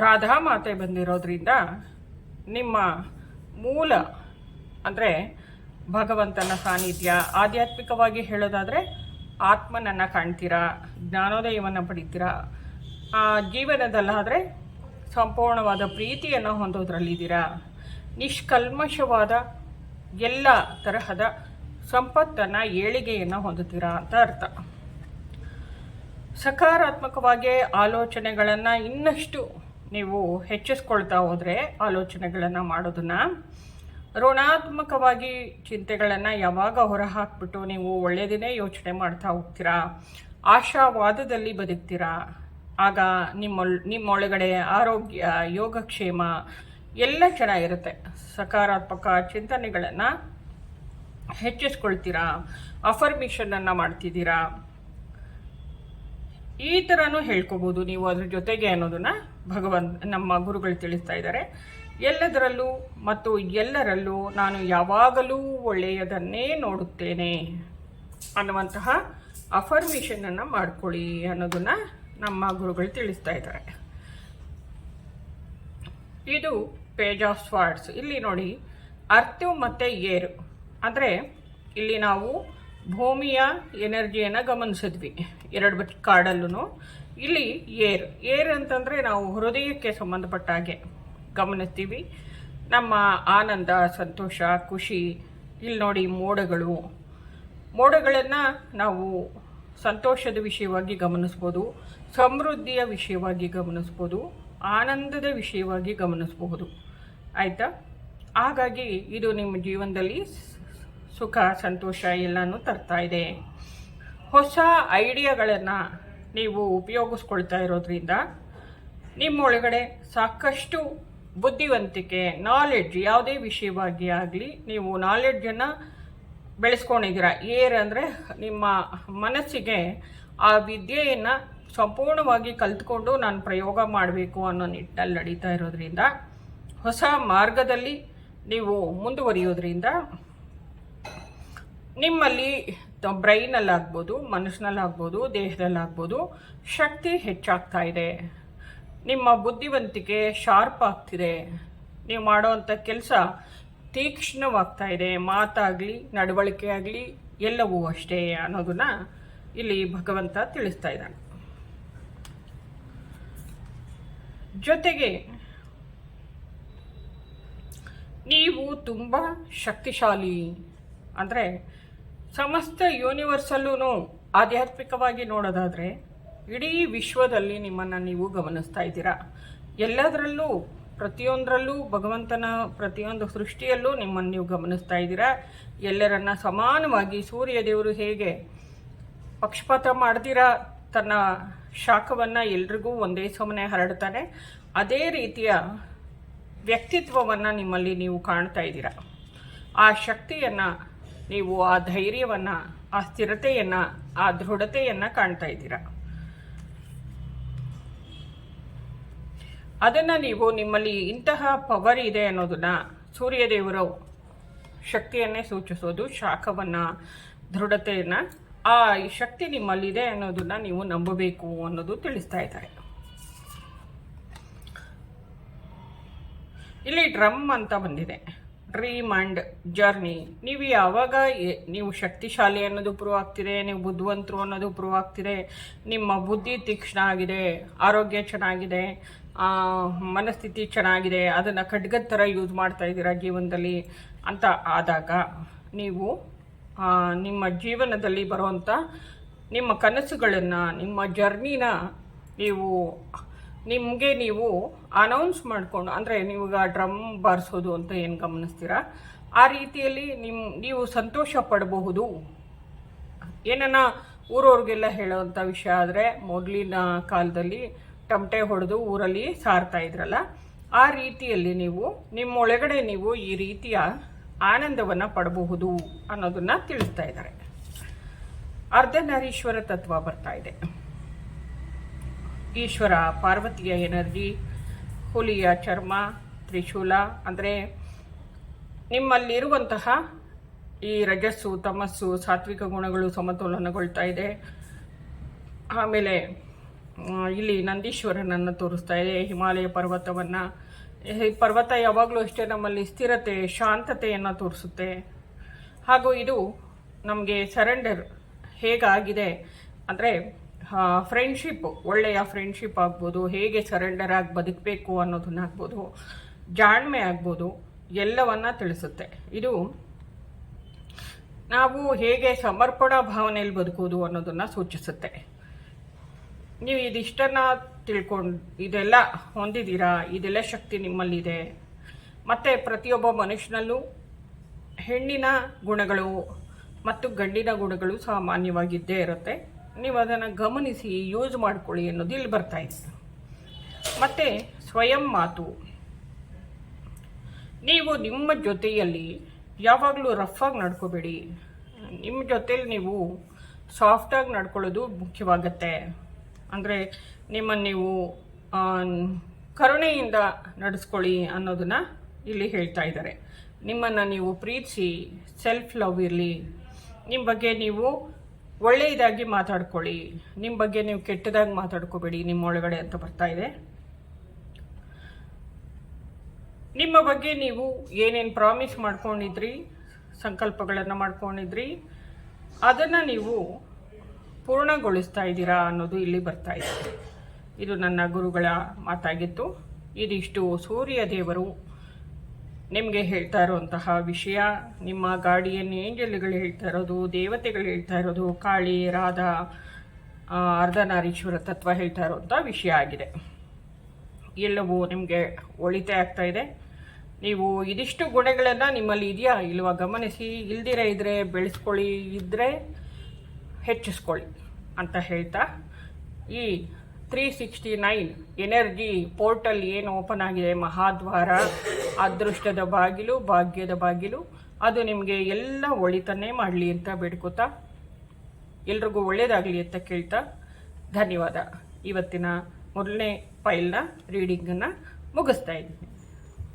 ರಾಧಾ ಮಾತೆ ಬಂದಿರೋದ್ರಿಂದ ನಿಮ್ಮ ಮೂಲ ಅಂದರೆ ಭಗವಂತನ ಸಾನ್ನಿಧ್ಯ, ಆಧ್ಯಾತ್ಮಿಕವಾಗಿ ಹೇಳೋದಾದರೆ ಆತ್ಮನನ್ನು ಕಾಣ್ತೀರಾ, ಜ್ಞಾನೋದಯವನ್ನು ಪಡಿತೀರಾ. ಜೀವನದಲ್ಲಾದರೆ ಸಂಪೂರ್ಣವಾದ ಪ್ರೀತಿಯನ್ನು ಹೊಂದೋದ್ರಲ್ಲಿದ್ದೀರಾ. ನಿಷ್ಕಲ್ಮಶವಾದ ಎಲ್ಲ ತರಹದ ಸಂಪತ್ತನ್ನು, ಏಳಿಗೆಯನ್ನು ಹೊಂದುತ್ತೀರಾ ಅಂತ ಅರ್ಥ. ಸಕಾರಾತ್ಮಕವಾಗಿ ಆಲೋಚನೆಗಳನ್ನು ಇನ್ನಷ್ಟು ನೀವು ಹೆಚ್ಚಿಸ್ಕೊಳ್ತಾ ಹೋದರೆ, ಆಲೋಚನೆಗಳನ್ನು ಮಾಡೋದನ್ನು, ಋಣಾತ್ಮಕವಾಗಿ ಚಿಂತೆಗಳನ್ನು ಯಾವಾಗ ಹೊರಹಾಕ್ಬಿಟ್ಟು ನೀವು ಒಳ್ಳೆಯದನ್ನೇ ಯೋಚನೆ ಮಾಡ್ತಾ ಹೋಗ್ತೀರಾ, ಆಶಾವಾದದಲ್ಲಿ ಬದುಕ್ತೀರಾ, ಆಗ ನಿಮ್ಮೊಳಗಡೆ ಆರೋಗ್ಯ, ಯೋಗಕ್ಷೇಮ ಎಲ್ಲ ಚೆನ್ನಾಗಿರುತ್ತೆ. ಸಕಾರಾತ್ಮಕ ಚಿಂತನೆಗಳನ್ನು ಹೆಚ್ಚಿಸ್ಕೊಳ್ತೀರಾ, ಅಫರ್ಮೇಷನನ್ನು ಮಾಡ್ತಿದ್ದೀರಾ, ಈ ಥರನೂ ಹೇಳ್ಕೋಬೋದು ನೀವು ಅದ್ರ ಜೊತೆಗೆ ಅನ್ನೋದನ್ನು ನಮ್ಮ ಗುರುಗಳು ತಿಳಿಸ್ತಾ ಇದ್ದಾರೆ. ಎಲ್ಲದರಲ್ಲೂ ಮತ್ತು ಎಲ್ಲರಲ್ಲೂ ನಾನು ಯಾವಾಗಲೂ ಒಳ್ಳೆಯದನ್ನೇ ನೋಡುತ್ತೇನೆ ಅನ್ನುವಂತಹ ಅಫರ್ಮೇಷನನ್ನು ಮಾಡ್ಕೊಳ್ಳಿ ಅನ್ನೋದನ್ನು ನಮ್ಮ ಗುರುಗಳು ತಿಳಿಸ್ತಾ ಇದ್ದಾರೆ. ಇದು ಪೇಜ್ ಆಫ್ ಸ್ವಾರ್ಡ್ಸ್. ಇಲ್ಲಿ ನೋಡಿ, ಅರ್ತು ಮತ್ತು ಏರು ಅಂದರೆ ಇಲ್ಲಿ ನಾವು ಭೂಮಿಯ ಎನರ್ಜಿಯನ್ನು ಗಮನಿಸಿದ್ವಿ ಎರಡು ಕಾರ್ಡಲ್ಲೂ. ಇಲ್ಲಿ ಏರ್ ಅಂತಂದರೆ ನಾವು ಹೃದಯಕ್ಕೆ ಸಂಬಂಧಪಟ್ಟ ಹಾಗೆ ಗಮನಿಸ್ತೀವಿ. ನಮ್ಮ ಆನಂದ, ಸಂತೋಷ, ಖುಷಿ. ಇಲ್ಲಿ ನೋಡಿ ಮೋಡಗಳನ್ನು ನಾವು ಸಂತೋಷದ ವಿಷಯವಾಗಿ ಗಮನಿಸ್ಬೋದು, ಸಮೃದ್ಧಿಯ ವಿಷಯವಾಗಿ ಗಮನಿಸ್ಬೋದು, ಆನಂದದ ವಿಷಯವಾಗಿ ಗಮನಿಸಬಹುದು. ಆಯಿತಾ? ಹಾಗಾಗಿ ಇದು ನಿಮ್ಮ ಜೀವನದಲ್ಲಿ ಸುಖ, ಸಂತೋಷ ಎಲ್ಲನೂ ತರ್ತಾ ಇದೆ. ಹೊಸ ಐಡಿಯಾಗಳನ್ನು ನೀವು ಉಪಯೋಗಿಸ್ಕೊಳ್ತಾ ಇರೋದ್ರಿಂದ ನಿಮ್ಮೊಳಗಡೆ ಸಾಕಷ್ಟು ಬುದ್ಧಿವಂತಿಕೆ, ನಾಲೆಡ್ಜ್, ಯಾವುದೇ ವಿಷಯವಾಗಿ ಆಗಲಿ ನೀವು ನಾಲೆಡ್ಜನ್ನು ಬೆಳೆಸ್ಕೊಂಡಿದ್ದೀರಾ. ಅಂದರೆ ನಿಮ್ಮ ಮನಸ್ಸಿಗೆ ಆ ವಿದ್ಯೆಯನ್ನು ಸಂಪೂರ್ಣವಾಗಿ ಕಲ್ತ್ಕೊಂಡು ನಾನು ಪ್ರಯೋಗ ಮಾಡಬೇಕು ಅನ್ನೋ ನಿಟ್ಟಿನಲ್ಲಿ ನಡೀತಾ ಇರೋದ್ರಿಂದ, ಹೊಸ ಮಾರ್ಗದಲ್ಲಿ ನೀವು ಮುಂದುವರಿಯೋದ್ರಿಂದ ನಿಮ್ಮಲ್ಲಿ ಬ್ರೈನಲ್ಲಾಗ್ಬೋದು, ಮನಸ್ಸಿನಲ್ಲಾಗ್ಬೋದು, ದೇಹದಲ್ಲಾಗ್ಬೋದು ಶಕ್ತಿ ಹೆಚ್ಚಾಗ್ತಾ ಇದೆ. ನಿಮ್ಮ ಬುದ್ಧಿವಂತಿಕೆ ಶಾರ್ಪ್ ಆಗ್ತಿದೆ. ನೀವು ಮಾಡೋವಂಥ ಕೆಲಸ ತೀಕ್ಷ್ಣವಾಗ್ತಾ ಇದೆ. ಮಾತಾಗಲಿ, ನಡವಳಿಕೆ ಆಗಲಿ ಎಲ್ಲವೂ ಅಷ್ಟೇ ಅನ್ನೋದನ್ನು ಇಲ್ಲಿ ಭಗವಂತ ತಿಳಿಸ್ತಾ ಇದ್ದಾನೆ. ಜೊತೆಗೆ ನೀವು ತುಂಬ ಶಕ್ತಿಶಾಲಿ. ಅಂದರೆ ಸಮಸ್ತ ಯೂನಿವರ್ಸಲ್ಲೂ ಆಧ್ಯಾತ್ಮಿಕವಾಗಿ ನೋಡೋದಾದರೆ ಇಡೀ ವಿಶ್ವದಲ್ಲಿ ನಿಮ್ಮನ್ನು ನೀವು ಗಮನಿಸ್ತಾ ಇದ್ದೀರಾ. ಎಲ್ಲದರಲ್ಲೂ ಪ್ರತಿಯೊಂದರಲ್ಲೂ ಭಗವಂತನ ಪ್ರತಿಯೊಂದು ಸೃಷ್ಟಿಯಲ್ಲೂ ನಿಮ್ಮನ್ನು ನೀವು ಗಮನಿಸ್ತಾ ಇದ್ದೀರಾ. ಎಲ್ಲರನ್ನ ಸಮಾನವಾಗಿ ಸೂರ್ಯದೇವರು ಹೇಗೆ ಪಕ್ಷಪಾತ ಮಾಡ್ದಿರಾ ತನ್ನ ಶಾಖವನ್ನು ಎಲ್ರಿಗೂ ಒಂದೇ ಸಮನೆ ಹರಡ್ತಾನೆ, ಅದೇ ರೀತಿಯ ವ್ಯಕ್ತಿತ್ವವನ್ನು ನಿಮ್ಮಲ್ಲಿ ನೀವು ಕಾಣ್ತಾ ಇದ್ದೀರಾ. ಆ ಶಕ್ತಿಯನ್ನು ನೀವು, ಆ ಧೈರ್ಯವನ್ನು, ಆ ಸ್ಥಿರತೆಯನ್ನು, ಆ ದೃಢತೆಯನ್ನು ಕಾಣ್ತಾ ಇದ್ದೀರಾ. ಅದನ್ನು ನೀವು ನಿಮ್ಮಲ್ಲಿ ಇಂತಹ ಪವರ್ ಇದೆ ಅನ್ನೋದನ್ನ, ಸೂರ್ಯದೇವರು ಶಕ್ತಿಯನ್ನೇ ಸೂಚಿಸೋದು, ಶಾಖವನ್ನು, ದೃಢತೆಯನ್ನು, ಆ ಶಕ್ತಿ ನಿಮ್ಮಲ್ಲಿದೆ ಅನ್ನೋದನ್ನ ನೀವು ನಂಬಬೇಕು ಅನ್ನೋದು ತಿಳಿಸ್ತಾ ಇದ್ದಾರೆ. ಇಲ್ಲಿ ಡ್ರಮ್ ಅಂತ ಬಂದಿದೆ, ಡ್ರೀಮ್ ಆ್ಯಂಡ್ ಜರ್ನಿ. ನೀವು ಯಾವಾಗ ನೀವು ಶಕ್ತಿಶಾಲಿ ಅನ್ನೋದು ಪ್ರೂವ್ ಆಗ್ತಿದೆ, ನೀವು ಬುದ್ಧಿವಂತರು ಅನ್ನೋದು ಪ್ರೂವ್ ಆಗ್ತಿದೆ, ನಿಮ್ಮ ಬುದ್ಧಿ ತೀಕ್ಷ್ಣ ಆಗಿದೆ, ಆರೋಗ್ಯ ಚೆನ್ನಾಗಿದೆ, ಮನಸ್ಥಿತಿ ಚೆನ್ನಾಗಿದೆ, ಅದನ್ನು ಖಡ್ಗದ ಥರ ಯೂಸ್ ಮಾಡ್ತಾ ಇದ್ದೀರಾ ಜೀವನದಲ್ಲಿ ಅಂತ ಆದಾಗ ನೀವು ನಿಮ್ಮ ಜೀವನದಲ್ಲಿ ಬರುವಂಥ ನಿಮ್ಮ ಕನಸುಗಳನ್ನು, ನಿಮ್ಮ ಜರ್ನಿನ ನೀವು ನಿಮಗೆ ನೀವು ಅನೌನ್ಸ್ ಮಾಡಿಕೊಂಡು, ಅಂದರೆ ನೀವಾಗ ಡ್ರಮ್ ಬಾರಿಸೋದು ಅಂತ ಏನು ಗಮನಿಸ್ತೀರಾ, ಆ ರೀತಿಯಲ್ಲಿ ನೀವು ಸಂತೋಷ ಪಡಬಹುದು. ಏನನ್ನ ಊರವ್ರಿಗೆಲ್ಲ ಹೇಳೋವಂಥ ವಿಷಯ ಆದರೆ, ಮೊದಲಿನ ಕಾಲದಲ್ಲಿ ಟಮಟೆ ಹೊಡೆದು ಊರಲ್ಲಿ ಸಾರ್ತಾ ಇದ್ರಲ್ಲ, ಆ ರೀತಿಯಲ್ಲಿ ನೀವು ನಿಮ್ಮೊಳಗಡೆ ನೀವು ಈ ರೀತಿಯ ಆನಂದವನ್ನು ಪಡಬಹುದು ಅನ್ನೋದನ್ನು ತಿಳಿಸ್ತಾ ಇದ್ದಾರೆ. ಅರ್ಧನಾರೀಶ್ವರ ತತ್ವ ಬರ್ತಾ ಇದೆ. ಈಶ್ವರ, ಪಾರ್ವತಿಯ ಎನರ್ಜಿ, ಹುಲಿಯ ಚರ್ಮ, ತ್ರಿಶೂಲ, ಅಂದರೆ ನಿಮ್ಮಲ್ಲಿರುವಂತಹ ಈ ರಜಸ್ಸು, ತಮಸ್ಸು, ಸಾತ್ವಿಕ ಗುಣಗಳು ಸಮತೋಲನಗೊಳ್ತಾ ಇದೆ. ಆಮೇಲೆ ಇಲ್ಲಿ ನಂದೀಶ್ವರನನ್ನು ತೋರಿಸ್ತಾ ಇದೆ, ಹಿಮಾಲಯ ಪರ್ವತವನ್ನು. ಈ ಪರ್ವತ ಯಾವಾಗಲೂ ಅಷ್ಟೇ ನಮ್ಮಲ್ಲಿ ಸ್ಥಿರತೆ, ಶಾಂತತೆಯನ್ನು ತೋರಿಸುತ್ತೆ. ಹಾಗೂ ಇದು ನಮಗೆ ಸರೆಂಡರ್ ಹೇಗಾಗಿದೆ ಅಂದರೆ, ಫ್ರೆಂಡ್ಶಿಪ್, ಒಳ್ಳೆಯ ಫ್ರೆಂಡ್ಶಿಪ್ ಆಗ್ಬೋದು, ಹೇಗೆ ಸರೆಂಡರ್ ಆಗಿ ಬದುಕಬೇಕು ಅನ್ನೋದನ್ನಾಗ್ಬೋದು, ಜಾಣ್ಮೆ ಆಗ್ಬೋದು, ಎಲ್ಲವನ್ನ ತಿಳಿಸುತ್ತೆ. ಇದು ನಾವು ಹೇಗೆ ಸಮರ್ಪಣಾ ಭಾವನೆಯಲ್ಲಿ ಬದುಕೋದು ಅನ್ನೋದನ್ನು ಸೂಚಿಸುತ್ತೆ. ನೀವು ಇದಿಷ್ಟನ್ನು ತಿಳ್ಕೊಂಡು ಇದೆಲ್ಲ ಹೊಂದಿದ್ದೀರಾ, ಇದೆಲ್ಲ ಶಕ್ತಿ ನಿಮ್ಮಲ್ಲಿದೆ. ಮತ್ತು ಪ್ರತಿಯೊಬ್ಬ ಮನುಷ್ಯನಲ್ಲೂ ಹೆಣ್ಣಿನ ಗುಣಗಳು ಮತ್ತು ಗಂಡಿನ ಗುಣಗಳು ಸಾಮಾನ್ಯವಾಗಿದ್ದೇ ಇರುತ್ತೆ. ನೀವು ಅದನ್ನು ಗಮನಿಸಿ ಯೂಸ್ ಮಾಡ್ಕೊಳ್ಳಿ ಅನ್ನೋದು ಇಲ್ಲಿ ಬರ್ತಾ ಇದೆ. ಮತ್ತು ಸ್ವಯಂ ಮಾತು, ನೀವು ನಿಮ್ಮ ಜೊತೆಯಲ್ಲಿ ಯಾವಾಗಲೂ ರಫಾಗಿ ನಡ್ಕೋಬೇಡಿ. ನಿಮ್ಮ ಜೊತೆಯಲ್ಲಿ ನೀವು ಸಾಫ್ಟಾಗಿ ನಡ್ಕೊಳ್ಳೋದು ಮುಖ್ಯವಾಗತ್ತೆ. ಅಂದರೆ ನಿಮ್ಮನ್ನು ನೀವು ಕರುಣೆಯಿಂದ ನಡೆಸ್ಕೊಳ್ಳಿ ಅನ್ನೋದನ್ನು ಇಲ್ಲಿ ಹೇಳ್ತಾ ಇದ್ದಾರೆ. ನಿಮ್ಮನ್ನು ನೀವು ಪ್ರೀತಿಸಿ, ಸೆಲ್ಫ್ ಲವ್ ಇರಲಿ, ನಿಮ್ಮ ಬಗ್ಗೆ ನೀವು ಒಳ್ಳೆಯದಾಗಿ ಮಾತಾಡ್ಕೊಳ್ಳಿ, ನಿಮ್ಮ ಬಗ್ಗೆ ನೀವು ಕೆಟ್ಟದಾಗಿ ಮಾತಾಡ್ಕೋಬೇಡಿ ನಿಮ್ಮೊಳಗಡೆ ಅಂತ ಬರ್ತಾ ಇದೆ. ನಿಮ್ಮ ಬಗ್ಗೆ ನೀವು ಏನೇನು ಪ್ರಾಮಿಸ್ ಮಾಡ್ಕೊಂಡಿದ್ರಿ, ಸಂಕಲ್ಪಗಳನ್ನು ಮಾಡ್ಕೊಂಡಿದ್ರಿ, ಅದನ್ನು ನೀವು ಪೂರ್ಣಗೊಳಿಸ್ತಾ ಇದ್ದೀರಾ ಅನ್ನೋದು ಇಲ್ಲಿ ಬರ್ತಾ ಇದೆ. ಇದು ನನ್ನ ಗುರುಗಳ ಮಾತಾಗಿತ್ತು. ಇದಿಷ್ಟು ಸೂರ್ಯ ದೇವರು ನಿಮಗೆ ಹೇಳ್ತಾ ಇರುವಂತಹ ವಿಷಯ. ನಿಮ್ಮ ಗಾರ್ಡಿಯನ್ ಏಂಜಲ್ಗಳು ಹೇಳ್ತಾ ಇರೋದು, ದೇವತೆಗಳು ಹೇಳ್ತಾ ಇರೋದು, ಕಾಳಿ, ರಾಧಾ, ಅರ್ಧನಾರೀಶ್ವರ ತತ್ವ ಹೇಳ್ತಾ ಇರುವಂಥ ವಿಷಯ ಆಗಿದೆ. ಎಲ್ಲವೂ ನಿಮಗೆ ಒಳಿತೇ ಆಗ್ತಾ ಇದೆ. ನೀವು ಇದಿಷ್ಟು ಗುಣಗಳನ್ನು ನಿಮ್ಮಲ್ಲಿ ಇದೆಯಾ ಇಲ್ವಾ ಗಮನಿಸಿ, ಇಲ್ದಿರ ಇದ್ರೆ ಬೆಳೆಸ್ಕೊಳ್ಳಿ, ಇದ್ದರೆ ಹೆಚ್ಚಿಸ್ಕೊಳ್ಳಿ ಅಂತ ಹೇಳ್ತಾ, ಈ 369 ಎನರ್ಜಿ ಪೋರ್ಟಲ್ ಏನು ಓಪನ್ ಆಗಿದೆ, ಮಹಾದ್ವಾರ, ಅದೃಷ್ಟದ ಬಾಗಿಲು, ಭಾಗ್ಯದ ಬಾಗಿಲು, ಅದು ನಿಮಗೆ ಎಲ್ಲ ಒಳಿತನ್ನೇ ಮಾಡಲಿ ಅಂತ ಬೇಡ್ಕೋತಾ, ಎಲ್ರಿಗೂ ಒಳ್ಳೆಯದಾಗಲಿ ಅಂತ ಕೇಳ್ತಾ ಧನ್ಯವಾದ. ಇವತ್ತಿನ ಮೊದಲನೇ ಫೈಲ್ನ ರೀಡಿಂಗನ್ನು ಮುಗಿಸ್ತಾ ಇದ್ದೀನಿ.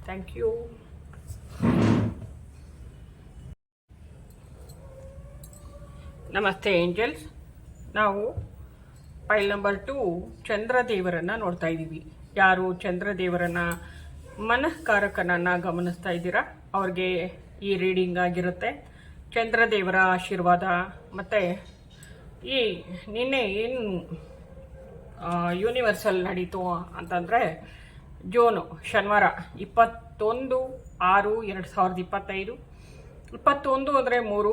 Thank you. ನಮಸ್ತೆ ಏಂಜಲ್ಸ್. ನಾವು ಫೈಲ್ ನಂಬರ್ 2 ಚಂದ್ರದೇವರನ್ನು ನೋಡ್ತಾ ಇದ್ದೀವಿ. ಯಾರು ಚಂದ್ರದೇವರನ್ನು ಮನಃಕಾರಕನನ್ನು ಗಮನಿಸ್ತಾ ಇದ್ದೀರಾ ಅವ್ರಿಗೆ ಈ ರೀಡಿಂಗ್ ಆಗಿರುತ್ತೆ. ಚಂದ್ರದೇವರ ಆಶೀರ್ವಾದ. ಮತ್ತು ಈ ನಿನ್ನೆ ಏನು ಯೂನಿವರ್ಸಲ್ ನಡೀತು ಅಂತಂದರೆ, ಶನಿವಾರ 21 6/2025. 21 ಅಂದರೆ 3,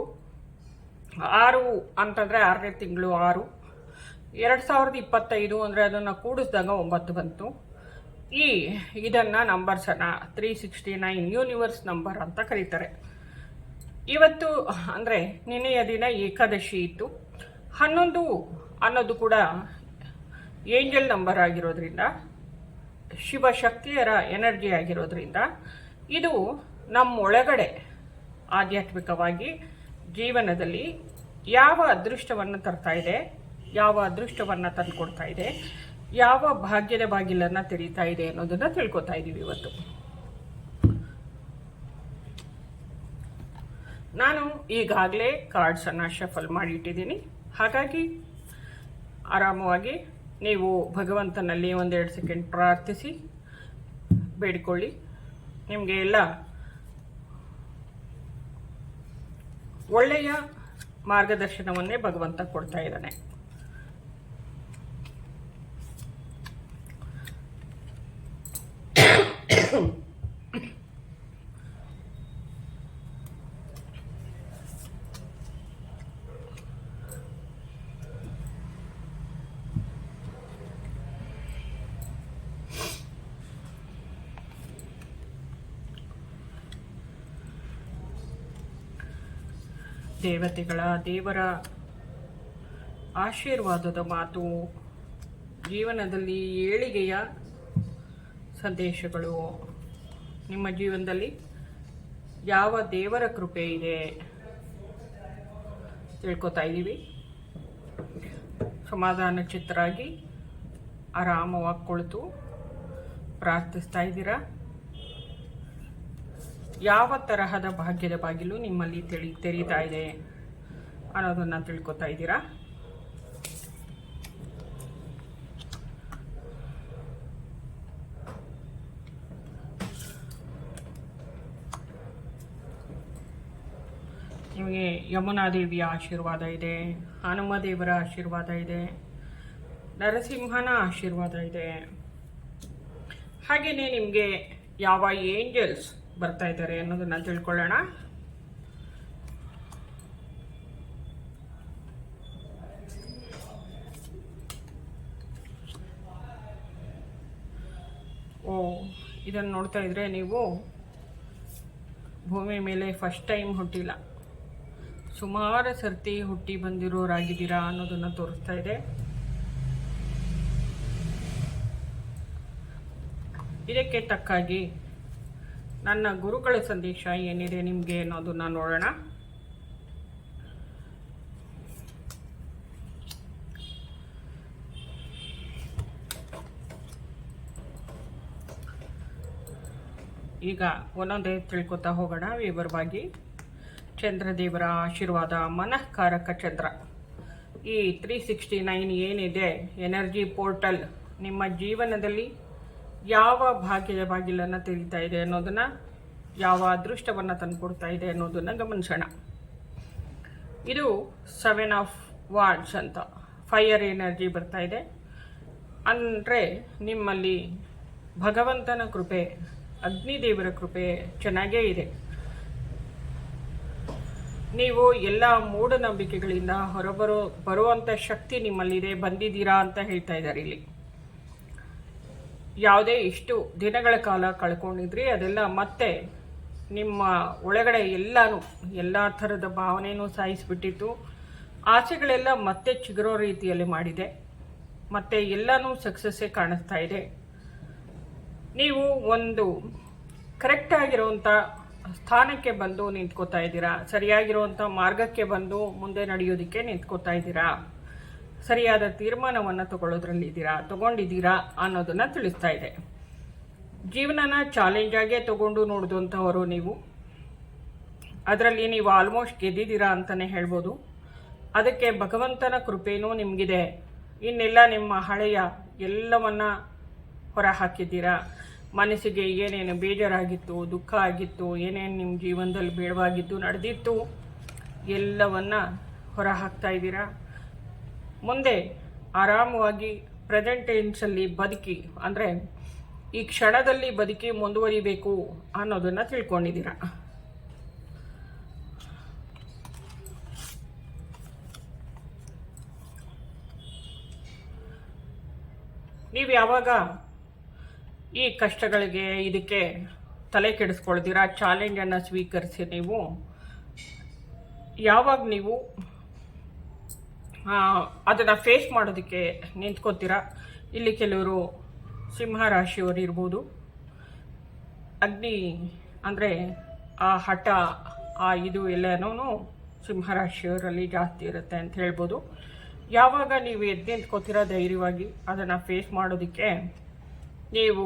6 ಅಂತಂದರೆ 6ನೇ ತಿಂಗಳು 6, 2025 ಅಂದರೆ ಅದನ್ನು ಕೂಡಿಸಿದಾಗ 9 ಬಂತು. ಇದನ್ನು ನಂಬರ್ಸನ್ನು 369 ಯೂನಿವರ್ಸ್ ನಂಬರ್ ಅಂತ ಕರೀತಾರೆ. ಇವತ್ತು ಅಂದರೆ ನಿನ್ನೆಯ ದಿನ ಏಕಾದಶಿ ಇತ್ತು. 11 ಅನ್ನೋದು ಕೂಡ ಏಂಜಲ್ ನಂಬರ್ ಆಗಿರೋದ್ರಿಂದ, ಶಿವಶಕ್ತಿಯರ ಎನರ್ಜಿ ಆಗಿರೋದ್ರಿಂದ ಇದು ನಮ್ಮೊಳಗಡೆ ಆಧ್ಯಾತ್ಮಿಕವಾಗಿ ಜೀವನದಲ್ಲಿ ಯಾವ ಅದೃಷ್ಟವನ್ನು ತರ್ತಾ ಇದೆ, ಯಾವ ಅದೃಷ್ಟವನ್ನು ತಂದುಕೊಡ್ತಾ ಇದೆ, ಯಾವ ಭಾಗ್ಯದ ಬಾಗಿಲನ್ನು ತೆರೀತಾ ಇದೆ ಅನ್ನೋದನ್ನು ತಿಳ್ಕೊತಾ ಇದ್ದೀವಿ ಇವತ್ತು. ನಾನು ಈಗಾಗಲೇ ಕಾರ್ಡ್ಸನ್ನು ಶಫಲ್ ಮಾಡಿಟ್ಟಿದ್ದೀನಿ. ಹಾಗಾಗಿ ಆರಾಮವಾಗಿ ನೀವು ಭಗವಂತನಲ್ಲಿ 1-2 ಸೆಕೆಂಡ್ ಪ್ರಾರ್ಥಿಸಿ ಬೇಡಿಕೊಳ್ಳಿ. ನಿಮಗೆ ಎಲ್ಲ ಒಳ್ಳೆಯ ಮಾರ್ಗದರ್ಶನವನ್ನೇ ಭಗವಂತ ಕೊಡ್ತಾ ಇದ್ದಾನೆ. ದೇವರ ಆಶೀರ್ವಾದದ ಮಾತು, ಜೀವನದಲ್ಲಿ ಏಳಿಗೆಯ ಸಂದೇಶಗಳು, ನಿಮ್ಮ ಜೀವನದಲ್ಲಿ ಯಾವ ದೇವರ ಕೃಪೆ ಇದೆ ತಿಳ್ಕೊತಾ ಇದ್ದೀವಿ. ಸಮಾಧಾನ ಚಿತ್ತರಾಗಿ ಆರಾಮವಾಗಿ ಕುಳಿತು ಪ್ರಾರ್ಥಿಸ್ತಾ ಇದ್ದೀರಾ. ಯಾವ ತರಹದ ಭಾಗ್ಯದ ಬಾಗಿಲು ನಿಮ್ಮಲ್ಲಿ ತೆರೀತಾ ಇದೆ ಅನ್ನೋದನ್ನು ತಿಳ್ಕೊತಾ ಇದ್ದೀರಾ. ನಿಮಗೆ ಯಮುನಾದೇವಿಯ ಆಶೀರ್ವಾದ ಇದೆ, ಹನುಮದೇವರ ಆಶೀರ್ವಾದ ಇದೆ, ನರಸಿಂಹನ ಆಶೀರ್ವಾದ ಇದೆ. ಹಾಗೆಯೇ ನಿಮಗೆ ಯಾವ ಏಂಜಲ್ಸ್ ಬರ್ತಾ ಇದ್ದಾರೆ ಅನ್ನೋದನ್ನ ತಿಳ್ಕೊಳ್ಳೋಣ. ಇದನ್ನು ನೋಡ್ತಾ ಇದ್ರೆ ನೀವು ಭೂಮಿ ಮೇಲೆ ಫಸ್ಟ್ ಟೈಮ್ ಹುಟ್ಟಿಲ್ಲ, ಸುಮಾರು ಸರ್ತಿ ಹುಟ್ಟಿ ಬಂದಿರೋರಾಗಿದ್ದೀರಾ ಅನ್ನೋದನ್ನು ತೋರಿಸ್ತಾ ಇದೆ. ಇದಕ್ಕೆ ತಕ್ಕಾಗಿ ನನ್ನ ಗುರುಗಳ ಸಂದೇಶ ಏನಿದೆ ನಿಮಗೆ ಅನ್ನೋದನ್ನ ನೋಡೋಣ. ಈಗ ಒಂದೊಂದೇ ತಿಳ್ಕೊತಾ ಹೋಗೋಣ ವಿವರವಾಗಿ. ಚಂದ್ರದೇವರ ಆಶೀರ್ವಾದ, ಮನಃಕಾರಕ ಚಂದ್ರ. ಈ 369 ಏನಿದೆ ಎನರ್ಜಿ ಪೋರ್ಟಲ್ ನಿಮ್ಮ ಜೀವನದಲ್ಲಿ ಯಾವ ಭಾಗ್ಯದ ಬಾಗಿಲನ್ನು ತೆರೀತಾ ಇದೆ ಅನ್ನೋದನ್ನು, ಯಾವ ಅದೃಷ್ಟವನ್ನು ತಂದುಕೊಡ್ತಾ ಇದೆ ಅನ್ನೋದನ್ನು ಗಮನಿಸೋಣ. ಇದು 7 ಆಫ್ ವಾರ್ಡ್ಸ್ ಅಂತ ಫೈರ್ ಎನರ್ಜಿ ಬರ್ತಾ ಇದೆ. ಅಂದರೆ ನಿಮ್ಮಲ್ಲಿ ಭಗವಂತನ ಕೃಪೆ, ಅಗ್ನಿದೇವರ ಕೃಪೆ ಚೆನ್ನಾಗೇ ಇದೆ. ನೀವು ಎಲ್ಲ ಮೂಢನಂಬಿಕೆಗಳಿಂದ ಬರುವಂಥ ಶಕ್ತಿ ನಿಮ್ಮಲ್ಲಿದೆ, ಬಂದಿದ್ದೀರಾ ಅಂತ ಹೇಳ್ತಾ ಇದ್ದಾರೆ ಇಲ್ಲಿ. ಯಾವುದೇ ಇಷ್ಟು ದಿನಗಳ ಕಾಲ ಕಳ್ಕೊಂಡಿದ್ರಿ ಅದೆಲ್ಲ ಮತ್ತೆ ನಿಮ್ಮ ಒಳಗಡೆ ಎಲ್ಲ ಥರದ ಭಾವನೆಯೂ ಸಾಯಿಸಿಬಿಟ್ಟಿತ್ತು. ಆಸೆಗಳೆಲ್ಲ ಮತ್ತೆ ಚಿಗುರೋ ರೀತಿಯಲ್ಲಿ ಮಾಡಿದೆ. ಮತ್ತೆ ಎಲ್ಲನೂ ಸಕ್ಸಸ್ಸೇ ಕಾಣಿಸ್ತಾ ಇದೆ. ನೀವು ಒಂದು ಕರೆಕ್ಟ್ ಆಗಿರುವಂಥ ಸ್ಥಾನಕ್ಕೆ ಬಂದು ನಿಂತ್ಕೋತಾ ಇದ್ದೀರಾ, ಸರಿಯಾಗಿರುವಂಥ ಮಾರ್ಗಕ್ಕೆ ಬಂದು ಮುಂದೆ ನಡೆಯೋದಕ್ಕೆ ನಿಂತ್ಕೋತಾ ಇದ್ದೀರಾ, ಸರಿಯಾದ ತೀರ್ಮಾನವನ್ನು ತಗೊಂಡಿದ್ದೀರಾ ಅನ್ನೋದನ್ನು ತಿಳಿಸ್ತಾ ಇದೆ. ಜೀವನನ ಚಾಲೆಂಜಾಗೇ ತಗೊಂಡು ನೋಡಿದಂಥವರು ನೀವು. ಅದರಲ್ಲಿ ನೀವು ಆಲ್ಮೋಸ್ಟ್ ಗೆದ್ದಿದ್ದೀರಾ ಅಂತಲೇ ಹೇಳ್ಬೋದು. ಅದಕ್ಕೆ ಭಗವಂತನ ಕೃಪೆಯೂ ನಿಮಗಿದೆ. ಇನ್ನೆಲ್ಲ ನಿಮ್ಮ ಹಳೆಯ ಎಲ್ಲವನ್ನ ಹೊರ ಹಾಕಿದ್ದೀರಾ. ಮನಸ್ಸಿಗೆ ಏನೇನು ಬೇಜಾರಾಗಿತ್ತು, ದುಃಖ ಆಗಿತ್ತು, ಏನೇನು ನಿಮ್ಮ ಜೀವನದಲ್ಲಿ ಬೇಡವಾಗಿದ್ದು ನಡೆದಿತ್ತು ಎಲ್ಲವನ್ನ ಹೊರ ಹಾಕ್ತಾ ಇದ್ದೀರಾ. ಮುಂದೆ ಆರಾಮವಾಗಿ ಪ್ರೆಸೆಂಟ್ ಟೆನ್ಸಲ್ಲಿ ಬದುಕಿ, ಅಂದರೆ ಈ ಕ್ಷಣದಲ್ಲಿ ಬದುಕಿ ಮುಂದುವರಿಬೇಕು ಅನ್ನೋದನ್ನು ತಿಳ್ಕೊಂಡಿದ್ದೀರಾ. ನೀವು ಯಾವಾಗ ಈ ಕಷ್ಟಗಳಿಗೆ ಇದಕ್ಕೆ ತಲೆ ಕೆಡಿಸ್ಕೊಳ್ತೀರಾ, ಚಾಲೆಂಜನ್ನು ಸ್ವೀಕರಿಸಿ ನೀವು ಯಾವಾಗ ನೀವು ಅದನ್ನು ಫೇಸ್ ಮಾಡೋದಕ್ಕೆ ನಿಂತ್ಕೋತೀರಾ. ಇಲ್ಲಿ ಕೆಲವರು ಸಿಂಹ ರಾಶಿಯವರು ಇರ್ಬೋದು. ಅಗ್ನಿ ಅಂದರೆ ಆ ಹಠ ಇದು ಎಲ್ಲನೂ ಸಿಂಹರಾಶಿಯವರಲ್ಲಿ ಜಾಸ್ತಿ ಇರುತ್ತೆ ಅಂತ ಹೇಳ್ಬೋದು. ಯಾವಾಗ ನೀವು ಎದ್ದು ನಿಂತ್ಕೋತೀರಾ ಧೈರ್ಯವಾಗಿ ಅದನ್ನು ಫೇಸ್ ಮಾಡೋದಕ್ಕೆ, ನೀವು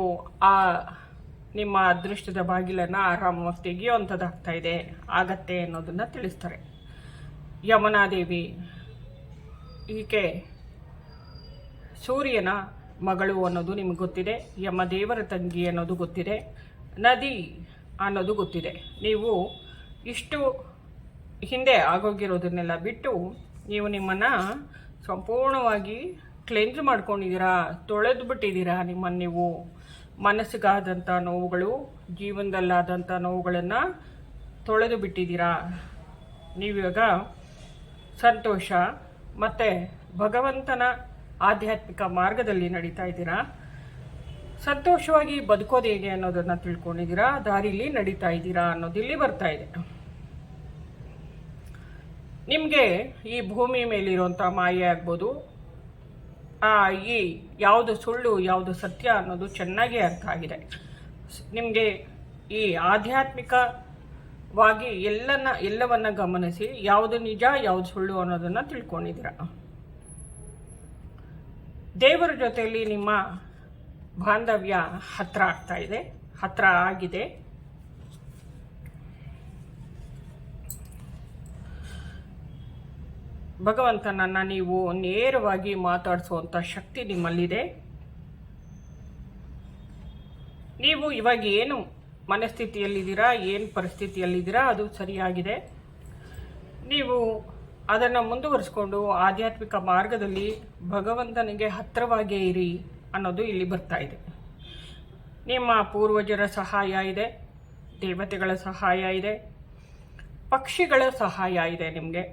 ನಿಮ್ಮ ಅದೃಷ್ಟದ ಬಾಗಿಲನ್ನು ಆರಾಮವಾಗಿ ತೆಗೆಯುವಂಥದ್ದಾಗ್ತಾ ಇದೆ ಆಗತ್ತೆ ಅನ್ನೋದನ್ನು ತಿಳಿಸ್ತಾರೆ. ಯಮುನಾದೇವಿ ಈಕೆ ಸೂರ್ಯನ ಮಗಳು ಅನ್ನೋದು ನಿಮಗೆ ಗೊತ್ತಿದೆ, ಯಮದೇವರ ತಂಗಿ ಅನ್ನೋದು ಗೊತ್ತಿದೆ, ನದಿ ಅನ್ನೋದು ಗೊತ್ತಿದೆ. ನೀವು ಇಷ್ಟು ಹಿಂದೆ ಆಗೋಗಿರೋದನ್ನೆಲ್ಲ ಬಿಟ್ಟು ನೀವು ನಿಮ್ಮನ್ನು ಸಂಪೂರ್ಣವಾಗಿ ಕ್ಲೆನ್ಸ್ ಮಾಡ್ಕೊಂಡಿದ್ದೀರಾ, ತೊಳೆದು ಬಿಟ್ಟಿದ್ದೀರಾ. ನಿಮ್ಮನ್ನು ನೀವು ಮನಸ್ಸಿಗಾದಂಥ ನೋವುಗಳು, ಜೀವನದಲ್ಲಾದಂಥ ನೋವುಗಳನ್ನು ತೊಳೆದು ಬಿಟ್ಟಿದ್ದೀರಾ. ನೀವಿವಾಗ ಸಂತೋಷ ಮತ್ತು ಭಗವಂತನ ಆಧ್ಯಾತ್ಮಿಕ ಮಾರ್ಗದಲ್ಲಿ ನಡೀತಾ ಇದ್ದೀರಾ. ಸಂತೋಷವಾಗಿ ಬದುಕೋದು ಹೇಗೆ ಅನ್ನೋದನ್ನು ತಿಳ್ಕೊಂಡಿದ್ದೀರಾ, ದಾರಿಲಿ ನಡೀತಾ ಇದ್ದೀರಾ ಅನ್ನೋದು ಇಲ್ಲಿ ಬರ್ತಾ ಇದೆ. ನಿಮಗೆ ಈ ಭೂಮಿ ಮೇಲಿರುವಂಥ ಮಾಯೆ ಆಗ್ಬೋದು, ಈ ಯಾವುದು ಸುಳ್ಳು ಯಾವುದು ಸತ್ಯ ಅನ್ನೋದು ಚೆನ್ನಾಗಿ ಅರ್ಥ ಆಗಿದೆ. ನಿಮಗೆ ಈ ಆಧ್ಯಾತ್ಮಿಕವಾಗಿ ಎಲ್ಲವನ್ನ ಗಮನಿಸಿ ಯಾವುದು ನಿಜ ಯಾವುದು ಸುಳ್ಳು ಅನ್ನೋದನ್ನು ತಿಳ್ಕೊಂಡಿದ್ದೀರಾ. ದೇವರ ಜೊತೆಯಲ್ಲಿ ನಿಮ್ಮ ಬಾಂಧವ್ಯ ಹತ್ರ ಆಗ್ತಾ ಇದೆ, ಹತ್ರ ಆಗಿದೆ. ಭಗವಂತನನ್ನು ನೀವು ನೇರವಾಗಿ ಮಾತಾಡಿಸುವಂಥ ಶಕ್ತಿ ನಿಮ್ಮಲ್ಲಿದೆ. ನೀವು ಇವಾಗ ಏನು ಮನಸ್ಥಿತಿಯಲ್ಲಿದ್ದೀರಾ, ಏನು ಪರಿಸ್ಥಿತಿಯಲ್ಲಿದ್ದೀರಾ ಅದು ಸರಿಯಾಗಿದೆ. ನೀವು ಅದನ್ನು ಮುಂದುವರಿಸ್ಕೊಂಡು ಆಧ್ಯಾತ್ಮಿಕ ಮಾರ್ಗದಲ್ಲಿ ಭಗವಂತನಿಗೆ ಹತ್ತಿರವಾಗೇ ಇರಿ ಅನ್ನೋದು ಇಲ್ಲಿ ಬರ್ತಾ ಇದೆ. ನಿಮ್ಮ ಪೂರ್ವಜರ ಸಹಾಯ ಇದೆ, ದೇವತೆಗಳ ಸಹಾಯ ಇದೆ, ಪಕ್ಷಿಗಳ ಸಹಾಯ ಇದೆ ನಿಮಗೆ.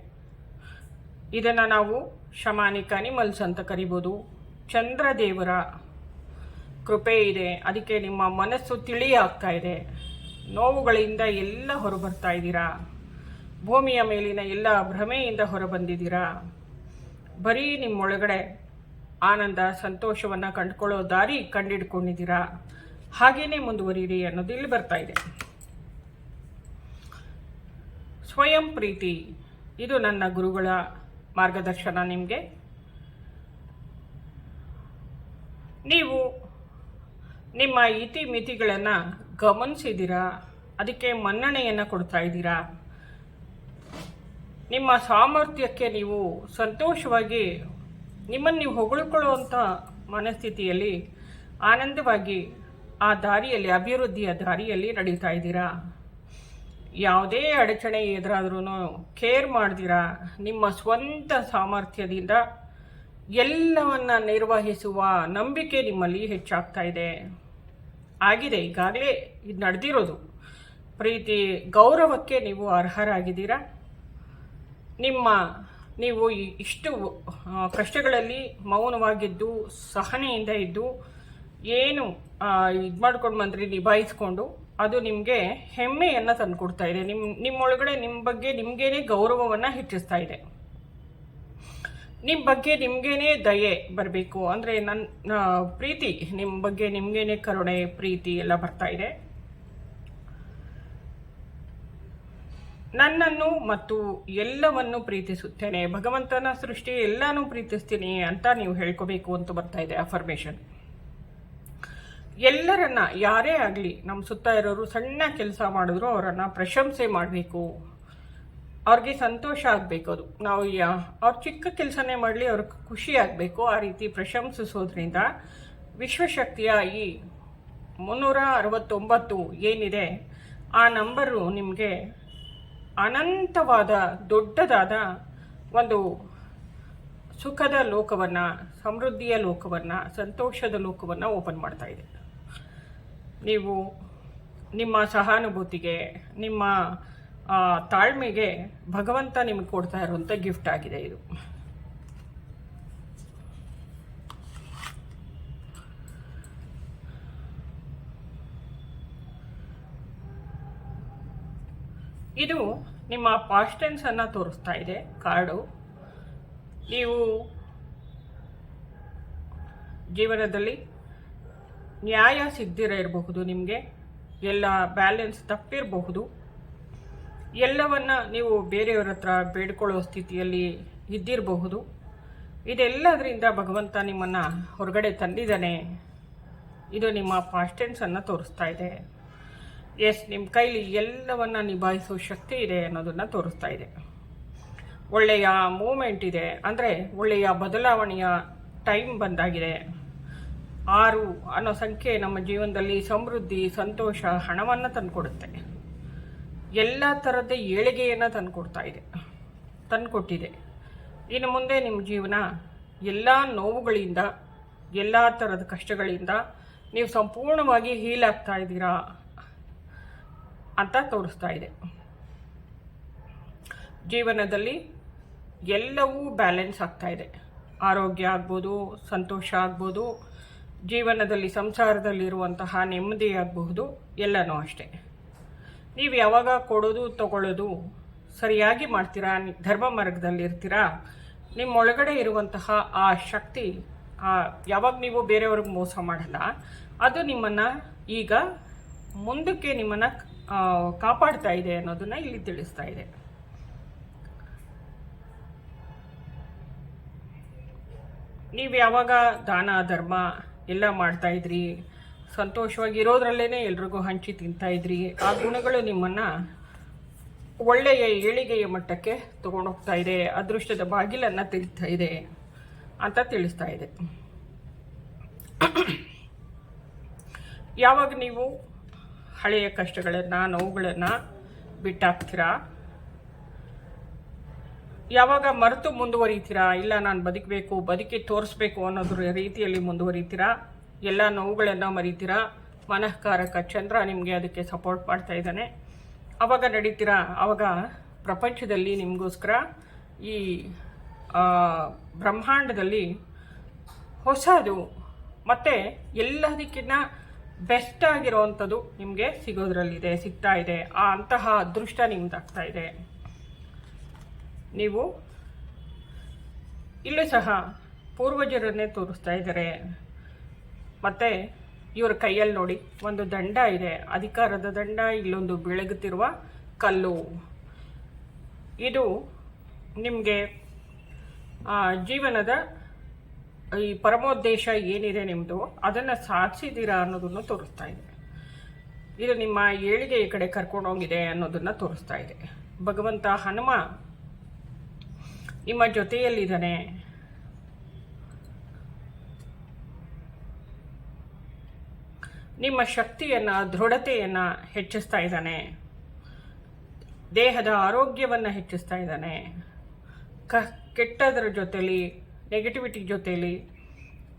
ಇದನ್ನು ನಾವು ಶಮಾನಿಕ್ ಅನಿಮಲ್ಸ್ ಅಂತ ಕರಿಬೋದು. ಚಂದ್ರದೇವರ ಕೃಪೆ ಇದೆ, ಅದಕ್ಕೆ ನಿಮ್ಮ ಮನಸ್ಸು ತಿಳಿಯಾಗ್ತಾ ಇದೆ. ನೋವುಗಳಿಂದ ಎಲ್ಲ ಹೊರಬರ್ತಾ ಇದ್ದೀರಾ, ಭೂಮಿಯ ಮೇಲಿನ ಎಲ್ಲ ಭ್ರಮೆಯಿಂದ ಹೊರಬಂದಿದ್ದೀರಾ. ಬರೀ ನಿಮ್ಮೊಳಗಡೆ ಆನಂದ ಸಂತೋಷವನ್ನು ಕಂಡುಕೊಳ್ಳೋ ದಾರಿ ಕಂಡಿಡ್ಕೊಂಡಿದ್ದೀರಾ. ಹಾಗೇನೆ ಮುಂದುವರಿಯಿರಿ ಅನ್ನೋದು ಇಲ್ಲಿ ಬರ್ತಾ ಇದೆ. ಸ್ವಯಂ ಪ್ರೀತಿ, ಇದು ನನ್ನ ಗುರುಗಳ ಮಾರ್ಗದರ್ಶನ. ನಿಮಗೆ ನೀವು ನಿಮ್ಮ ಇತಿಮಿತಿಗಳನ್ನು ಗಮನಿಸಿದ್ದೀರಾ, ಅದಕ್ಕೆ ಮನ್ನಣೆಯನ್ನು ಕೊಡ್ತಾ ಇದ್ದೀರಾ. ನಿಮ್ಮ ಸಾಮರ್ಥ್ಯಕ್ಕೆ ನೀವು ಸಂತೋಷವಾಗಿ ನಿಮ್ಮನ್ನು ನೀವು ಹೊಗಳ್ಕೊಳ್ಳುವಂಥ ಮನಸ್ಥಿತಿಯಲ್ಲಿ ಆನಂದವಾಗಿ ಆ ದಾರಿಯಲ್ಲಿ, ಅಭಿವೃದ್ಧಿಯ ದಾರಿಯಲ್ಲಿ ನಡೀತಾ ಇದ್ದೀರಾ. ಯಾವುದೇ ಅಡಚಣೆ ಎದುರಾದ್ರೂ ಕೇರ್ ಮಾಡ್ದಿರಾ ನಿಮ್ಮ ಸ್ವಂತ ಸಾಮರ್ಥ್ಯದಿಂದ ಎಲ್ಲವನ್ನ ನಿರ್ವಹಿಸುವ ನಂಬಿಕೆ ನಿಮ್ಮಲ್ಲಿ ಹೆಚ್ಚಾಗ್ತಾ ಇದೆ. ಆಗಿದೆ, ಈಗಾಗಲೇ ಇದು ನಡೆದಿರೋದು. ಪ್ರೀತಿ ಗೌರವಕ್ಕೆ ನೀವು ಅರ್ಹರಾಗಿದ್ದೀರಾ. ನೀವು ಇಷ್ಟು ಕಷ್ಟಗಳಲ್ಲಿ ಮೌನವಾಗಿದ್ದು ಸಹನೆಯಿಂದ ಇದ್ದು ಏನು ಇದು ಮಾಡ್ಕೊಂಡು ಬಂದ್ರಿ ನಿಭಾಯಿಸ್ಕೊಂಡು, ಅದು ನಿಮಗೆ ಹೆಮ್ಮೆಯನ್ನು ತಂದುಕೊಡ್ತಾ ಇದೆ. ನಿಮ್ಮೊಳಗಡೆ ನಿಮ್ಮ ಬಗ್ಗೆ ನಿಮಗೇನೆ ಗೌರವವನ್ನು ಹೆಚ್ಚಿಸ್ತಾ ಇದೆ. ನಿಮ್ಮ ಬಗ್ಗೆ ನಿಮಗೇನೆ ದಯೆ ಬರಬೇಕು, ಅಂದರೆ ನನ್ನ ಪ್ರೀತಿ, ನಿಮ್ಮ ಬಗ್ಗೆ ನಿಮಗೇನೆ ಕರುಣೆ ಪ್ರೀತಿ ಎಲ್ಲ ಬರ್ತಾ ಇದೆ. ನನ್ನನ್ನು ಮತ್ತು ಎಲ್ಲವನ್ನು ಪ್ರೀತಿಸುತ್ತೇನೆ, ಭಗವಂತನ ಸೃಷ್ಟಿ ಎಲ್ಲನೂ ಪ್ರೀತಿಸ್ತೀನಿ ಅಂತ ನೀವು ಹೇಳ್ಕೋಬೇಕು ಅಂತ ಬರ್ತಾ ಇದೆ ಅಫರ್ಮೇಷನ್. ಎಲ್ಲರನ್ನ, ಯಾರೇ ಆಗಲಿ ನಮ್ಮ ಸುತ್ತ ಇರೋರು ಸಣ್ಣ ಕೆಲಸ ಮಾಡಿದ್ರು ಅವರನ್ನು ಪ್ರಶಂಸೆ ಮಾಡಬೇಕು, ಅವ್ರಿಗೆ ಸಂತೋಷ ಆಗಬೇಕು. ಅದು ನಾವು ಅವ್ರು ಚಿಕ್ಕ ಕೆಲಸನೇ ಮಾಡಲಿ ಅವ್ರಿಗೆ ಖುಷಿ ಆಗಬೇಕು. ಆ ರೀತಿ ಪ್ರಶಂಸಿಸೋದ್ರಿಂದ ವಿಶ್ವಶಕ್ತಿಯ ಈ 369 ಏನಿದೆ ಆ ನಂಬರು ನಿಮಗೆ ಅನಂತವಾದ ದೊಡ್ಡದಾದ ಒಂದು ಸುಖದ ಲೋಕವನ್ನು, ಸಮೃದ್ಧಿಯ ಲೋಕವನ್ನು, ಸಂತೋಷದ ಲೋಕವನ್ನು ಓಪನ್ ಮಾಡ್ತಾ ಇದೆ. ನೀವು ನಿಮ್ಮ ಸಹಾನುಭೂತಿಗೆ, ನಿಮ್ಮ ತಾಳ್ಮೆಗೆ ಭಗವಂತ ನಿಮಗೆ ಕೊಡ್ತಾ ಇರುವಂಥ ಗಿಫ್ಟ್ ಆಗಿದೆ ಇದು. ಇದು ನಿಮ್ಮ ಪಾಸ್ಟ್ ಟೆನ್ಸನ್ನು ತೋರಿಸ್ತಾ ಇದೆ ಕಾರ್ಡು. ನೀವು ಜೀವನದಲ್ಲಿ ನ್ಯಾಯ ಸಿಗದಿರ ಇರಬಹುದು, ನಿಮಗೆ ಎಲ್ಲ ಬ್ಯಾಲೆನ್ಸ್ ತಪ್ಪಿರಬಹುದು, ಎಲ್ಲವನ್ನ ನೀವು ಬೇರೆಯವರ ಹತ್ರ ಬೇಡ್ಕೊಳ್ಳೋ ಸ್ಥಿತಿಯಲ್ಲಿ ಇದ್ದಿರಬಹುದು. ಇದೆಲ್ಲದರಿಂದ ಭಗವಂತ ನಿಮ್ಮನ್ನು ಹೊರಗಡೆ ತಂದಿದ್ದಾನೆ. ಇದು ನಿಮ್ಮ ಪಾಸ್ಟ್ ಟೆನ್ಸನ್ನು ತೋರಿಸ್ತಾ ಇದೆ. ಎಸ್, ನಿಮ್ಮ ಕೈಲಿ ಎಲ್ಲವನ್ನ ನಿಭಾಯಿಸೋ ಶಕ್ತಿ ಇದೆ ಅನ್ನೋದನ್ನು ತೋರಿಸ್ತಾ ಇದೆ. ಒಳ್ಳೆಯ ಮೂಮೆಂಟ್ ಇದೆ, ಅಂದರೆ ಒಳ್ಳೆಯ ಬದಲಾವಣೆಯ ಟೈಮ್ ಬಂದಾಗಿದೆ. 6 ಅನ್ನೋ ಸಂಖ್ಯೆ ನಮ್ಮ ಜೀವನದಲ್ಲಿ ಸಮೃದ್ಧಿ, ಸಂತೋಷ, ಹಣವನ್ನು ತಂದುಕೊಡುತ್ತೆ. ಎಲ್ಲ ಥರದ ಏಳಿಗೆಯನ್ನು ತಂದುಕೊಟ್ಟಿದೆ. ಇನ್ನು ಮುಂದೆ ನಿಮ್ಮ ಜೀವನ ಎಲ್ಲ ನೋವುಗಳಿಂದ, ಎಲ್ಲ ಥರದ ಕಷ್ಟಗಳಿಂದ ನೀವು ಸಂಪೂರ್ಣವಾಗಿ ಹೀಲ್ ಆಗ್ತಾ ಇದ್ದೀರಾ ಅಂತ ತೋರಿಸ್ತಾ ಇದೆ. ಜೀವನದಲ್ಲಿ ಎಲ್ಲವೂ ಬ್ಯಾಲೆನ್ಸ್ ಆಗ್ತಾ ಇದೆ. ಆರೋಗ್ಯ ಆಗ್ಬೋದು, ಸಂತೋಷ ಆಗ್ಬೋದು, ಜೀವನದಲ್ಲಿ ಸಂಸಾರದಲ್ಲಿರುವಂತಹ ನೆಮ್ಮದಿ ಆಗಬಹುದು, ಎಲ್ಲನೂ ಅಷ್ಟೇ. ನೀವು ಯಾವಾಗ ಕೊಡೋದು ತಗೊಳ್ಳೋದು ಸರಿಯಾಗಿ ಮಾಡ್ತೀರಾ, ಧರ್ಮ ಮಾರ್ಗದಲ್ಲಿರ್ತೀರಾ, ನಿಮ್ಮೊಳಗಡೆ ಇರುವಂತಹ ಆ ಶಕ್ತಿ, ಯಾವಾಗ ನೀವು ಬೇರೆಯವ್ರಿಗೆ ಮೋಸ ಮಾಡಲ್ಲ, ಅದು ನಿಮ್ಮನ್ನು ಈಗ ಮುಂದಕ್ಕೆ ನಿಮ್ಮನ್ನು ಕಾಪಾಡ್ತಾ ಇದೆ ಅನ್ನೋದನ್ನ ಇಲ್ಲಿ ತಿಳಿಸ್ತಾ ಇದೆ. ನೀವು ಯಾವಾಗ ದಾನ ಧರ್ಮ ಎಲ್ಲ ಮಾಡ್ತಾ ಇದ್ರಿ, ಸಂತೋಷವಾಗಿರೋದ್ರಲ್ಲೇ ಎಲ್ರಿಗೂ ಹಂಚಿ ತಿಂತಾ ಇದ್ರಿ, ಆ ಗುಣಗಳು ನಿಮ್ಮನ್ನು ಒಳ್ಳೆಯ ಏಳಿಗೆಯ ಮಟ್ಟಕ್ಕೆ ತಗೊಂಡೋಗ್ತಾ ಇದೆ, ಅದೃಷ್ಟದ ಬಾಗಿಲನ್ನು ತೆಗಿತಾ ಇದೆ ಅಂತ ತಿಳಿಸ್ತಾ ಇದೆ. ಯಾವಾಗ ನೀವು ಹಳೆಯ ಕಷ್ಟಗಳನ್ನು, ನೋವುಗಳನ್ನು ಬಿಟ್ಟಾಕ್ತೀರಾ, ಯಾವಾಗ ಮರೆತು ಮುಂದುವರಿತೀರಾ, ಇಲ್ಲ ನಾನು ಬದುಕಬೇಕು, ಬದುಕಿ ತೋರಿಸ್ಬೇಕು ಅನ್ನೋದ್ರ ರೀತಿಯಲ್ಲಿ ಮುಂದುವರಿತೀರಾ, ಎಲ್ಲ ನೋವುಗಳನ್ನು ಮರಿತೀರಾ, ಮನಃಕಾರಕ ಚಂದ್ರ ನಿಮಗೆ ಅದಕ್ಕೆ ಸಪೋರ್ಟ್ ಮಾಡ್ತಾ ಇದ್ದಾನೆ, ಆವಾಗ ನಡೀತೀರಾ. ಆವಾಗ ಪ್ರಪಂಚದಲ್ಲಿ ನಿಮಗೋಸ್ಕರ ಈ ಬ್ರಹ್ಮಾಂಡದಲ್ಲಿ ಹೊಸದು ಮತ್ತು ಎಲ್ಲದಕ್ಕಿಂತ ಬೆಸ್ಟ್ ಆಗಿರೋವಂಥದ್ದು ನಿಮಗೆ ಸಿಗ್ತಾ ಇದೆ. ಅಂತಹ ಅದೃಷ್ಟ ನಿಮ್ದಾಗ್ತಾ ಇದೆ. ನೀವು ಇಲ್ಲೂ ಸಹ ಪೂರ್ವಜರನ್ನೇ ತೋರಿಸ್ತಾ ಇದ್ದಾರೆ. ಮತ್ತು ಇವರ ಕೈಯಲ್ಲಿ ನೋಡಿ ಒಂದು ದಂಡ ಇದೆ, ಅಧಿಕಾರದ ದಂಡ, ಇಲ್ಲೊಂದು ಬೆಳಗುತ್ತಿರುವ ಕಲ್ಲು. ಇದು ನಿಮಗೆ ಜೀವನದ ಈ ಪರಮೋದ್ದೇಶ ಏನಿದೆ ನಿಮ್ಮದು, ಅದನ್ನು ಸಾಧಿಸಿದ್ದೀರಾ ಅನ್ನೋದನ್ನು ತೋರಿಸ್ತಾ ಇದೆ. ಇದು ನಿಮ್ಮ ಏಳಿಗೆಯ ಕಡೆ ಕರ್ಕೊಂಡೋಗಿದೆ ಅನ್ನೋದನ್ನು ತೋರಿಸ್ತಾ ಇದೆ. ಭಗವಂತ ಹನುಮ ನಿಮ್ಮ ಜೊತೆಯಲ್ಲಿದ್ದಾನೆ. ನಿಮ್ಮ ಶಕ್ತಿಯನ್ನು, ದೃಢತೆಯನ್ನು ಹೆಚ್ಚಿಸ್ತಾ ಇದ್ದಾನೆ. ದೇಹದ ಆರೋಗ್ಯವನ್ನು ಹೆಚ್ಚಿಸ್ತಾ ಇದ್ದಾನೆ. ಕೆಟ್ಟದರ ಜೊತೆಲಿ, ನೆಗೆಟಿವಿಟಿ ಜೊತೆಲಿ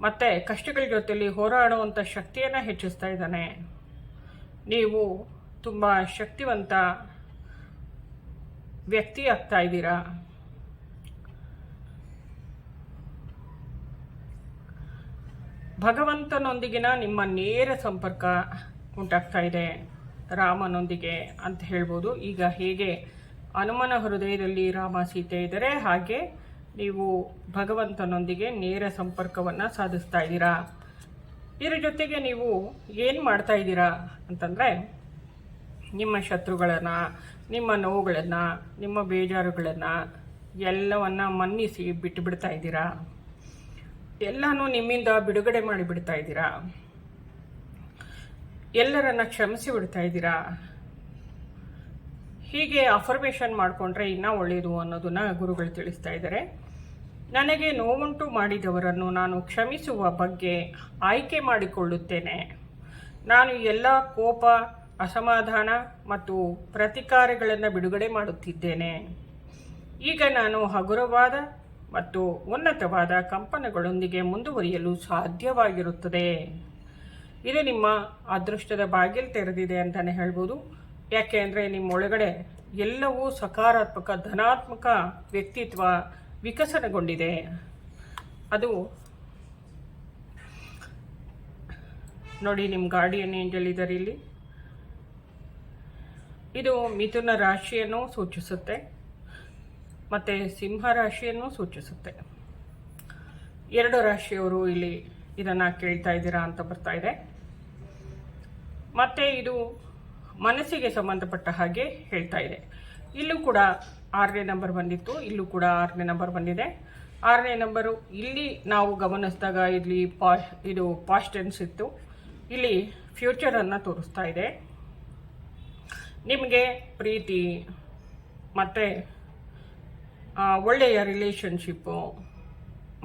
ಮತ್ತು ಕಷ್ಟಗಳ ಜೊತೆಲಿ ಹೋರಾಡುವಂಥ ಶಕ್ತಿಯನ್ನು ಹೆಚ್ಚಿಸ್ತಾ ಇದ್ದಾನೆ. ನೀವು ತುಂಬ ಶಕ್ತಿವಂತ ವ್ಯಕ್ತಿ ಆಗ್ತಾ ಇದ್ದೀರಾ. ಭಗವಂತನೊಂದಿಗಿನ ನಿಮ್ಮ ನೇರ ಸಂಪರ್ಕ ಉಂಟಾಗ್ತಾ ಇದೆ, ರಾಮನೊಂದಿಗೆ ಅಂತ ಹೇಳ್ಬೋದು. ಈಗ ಹೇಗೆ ಹನುಮನ ಹೃದಯದಲ್ಲಿ ರಾಮ ಸೀತೆ ಇದ್ದಾರೆ, ಹಾಗೆ ನೀವು ಭಗವಂತನೊಂದಿಗೆ ನೇರ ಸಂಪರ್ಕವನ್ನು ಸಾಧಿಸ್ತಾ ಇದ್ದೀರಾ. ಇದರ ಜೊತೆಗೆ ನೀವು ಏನು ಮಾಡ್ತಾ ಇದ್ದೀರಾ ಅಂತಂದರೆ, ನಿಮ್ಮ ಶತ್ರುಗಳನ್ನು, ನಿಮ್ಮ ನೋವುಗಳನ್ನು, ನಿಮ್ಮ ಬೇಜಾರುಗಳನ್ನು ಎಲ್ಲವನ್ನು ಮನ್ನಿಸಿ ಬಿಟ್ಟು ಬಿಡ್ತಾ ಇದ್ದೀರಾ. ಎಲ್ಲನೂ ನಿಮ್ಮಿಂದ ಬಿಡುಗಡೆ ಮಾಡಿಬಿಡ್ತಾ ಇದ್ದೀರಾ. ಎಲ್ಲರನ್ನ ಕ್ಷಮಿಸಿ ಬಿಡ್ತಾ ಇದ್ದೀರಾ. ಹೀಗೆ ಅಫರ್ಮೇಷನ್ ಮಾಡಿಕೊಂಡ್ರೆ ಇನ್ನೂ ಒಳ್ಳೆಯದು ಅನ್ನೋದನ್ನು ಗುರುಗಳು ತಿಳಿಸ್ತಾ ಇದ್ದಾರೆ. ನನಗೆ ನೋವುಂಟು ಮಾಡಿದವರನ್ನು ನಾನು ಕ್ಷಮಿಸುವ ಬಗ್ಗೆ ಆಯ್ಕೆ ಮಾಡಿಕೊಳ್ಳುತ್ತೇನೆ. ನಾನು ಎಲ್ಲ ಕೋಪ, ಅಸಮಾಧಾನ ಮತ್ತು ಪ್ರತಿಕಾರಗಳನ್ನು ಬಿಡುಗಡೆ ಮಾಡುತ್ತಿದ್ದೇನೆ. ಈಗ ನಾನು ಹಗುರವಾದ ಮತ್ತು ಉನ್ನತವಾದ ಕಂಪನಗಳೊಂದಿಗೆ ಮುಂದುವರಿಯಲು ಸಾಧ್ಯವಾಗಿರುತ್ತದೆ. ಇದು ನಿಮ್ಮ ಅದೃಷ್ಟದ ಬಾಗಿಲು ತೆರೆದಿದೆ ಅಂತಲೇ ಹೇಳ್ಬೋದು. ಯಾಕೆ ಅಂದರೆ ನಿಮ್ಮ ಒಳಗಡೆ ಎಲ್ಲವೂ ಸಕಾರಾತ್ಮಕ ಧನಾತ್ಮಕ ವ್ಯಕ್ತಿತ್ವ ವಿಕಸನಗೊಂಡಿದೆ. ಅದು ನೋಡಿ, ನಿಮ್ಮ ಗಾರ್ಡಿಯನ್ ಏಂಜಲ್ ಇದ್ದಾರೆ ಇಲ್ಲಿ. ಇದು ಮಿಥುನ ರಾಶಿಯನ್ನು ಸೂಚಿಸುತ್ತೆ ಮತ್ತು ಸಿಂಹ ರಾಶಿಯನ್ನು ಸೂಚಿಸುತ್ತೆ. 2 ರಾಶಿಯವರು ಇಲ್ಲಿ ಇದನ್ನು ಕೇಳ್ತಾ ಇದ್ದೀರಾ ಅಂತ ಬರ್ತಾ ಇದೆ. ಮತ್ತು ಇದು ಮನಸ್ಸಿಗೆ ಸಂಬಂಧಪಟ್ಟ ಹಾಗೆ ಹೇಳ್ತಾ ಇದೆ. ಇಲ್ಲೂ ಕೂಡ 6ನೇ ನಂಬರ್ ಬಂದಿತ್ತು, ಇಲ್ಲೂ ಕೂಡ 6ನೇ ನಂಬರ್ ಬಂದಿದೆ. 6ನೇ ನಂಬರು ಇಲ್ಲಿ ನಾವು ಗಮನಿಸಿದಾಗ ಇಲ್ಲಿ ಇದು ಪಾಸ್ಟ್ ಟೆನ್ಸ್ ಇತ್ತು, ಇಲ್ಲಿ ಫ್ಯೂಚರನ್ನು ತೋರಿಸ್ತಾ ಇದೆ. ನಿಮಗೆ ಪ್ರೀತಿ ಮತ್ತು ಒಳ್ಳೆಯ ರಿಲೇಷನ್ಶಿಪ್ಪು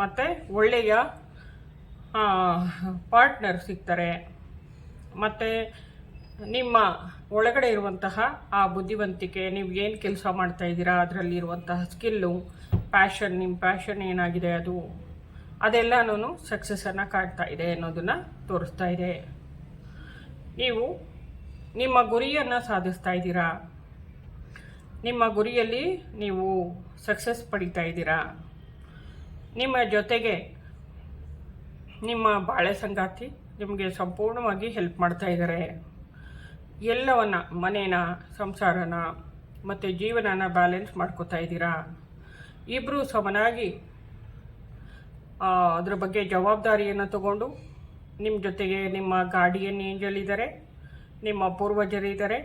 ಮತ್ತು ಒಳ್ಳೆಯ ಪಾರ್ಟ್ನರ್ ಸಿಗ್ತಾರೆ. ಮತ್ತು ನಿಮ್ಮ ಒಳಗಡೆ ಇರುವಂತಹ ಆ ಬುದ್ಧಿವಂತಿಕೆ, ನೀವು ಏನು ಕೆಲಸ ಮಾಡ್ತಾ ಇದ್ದೀರಾ ಅದರಲ್ಲಿರುವಂತಹ ಸ್ಕಿಲ್ಲು, ಪ್ಯಾಷನ್, ನಿಮ್ಮ ಪ್ಯಾಷನ್ ಏನಾಗಿದೆ ಅದೆಲ್ಲನೂ ಸಕ್ಸಸ್ಸನ್ನು ಕಾಡ್ತಾ ಇದೆ ಅನ್ನೋದನ್ನು ತೋರಿಸ್ತಾ ಇದೆ. ನೀವು ನಿಮ್ಮ ಗುರಿಯನ್ನು ಸಾಧಿಸ್ತಾ ಇದ್ದೀರಾ, ನಿಮ್ಮ ಗುರಿಯಲ್ಲಿ ನೀವು ಸಕ್ಸಸ್ ಪಡಿತಾ ಇದ್ದೀರಾ. ನಿಮ್ಮ ಜೊತೆಗೆ ನಿಮ್ಮ ಬಾಳೆ ಸಂಗಾತಿ ನಿಮಗೆ ಸಂಪೂರ್ಣವಾಗಿ ಹೆಲ್ಪ್ ಮಾಡ್ತಾ ಇದ್ದಾರೆ. ಎಲ್ಲವನ್ನ, ಮನೇನ, ಸಂಸಾರನ ಮತ್ತು ಜೀವನನ ಬ್ಯಾಲೆನ್ಸ್ ಮಾಡ್ಕೋತಾ ಇದ್ದೀರಾ. ಇಬ್ಬರು ಸಮನಾಗಿ ಅದ್ರ ಬಗ್ಗೆ ಜವಾಬ್ದಾರಿಯನ್ನು ತಗೊಂಡು ನಿಮ್ಮ ಜೊತೆಗೆ ನಿಮ್ಮ ಗಾರ್ಡಿಯನ್ ಏಂಜಲ್ ಇದ್ದಾರೆ, ನಿಮ್ಮ ಪೂರ್ವಜರಿದ್ದಾರೆ.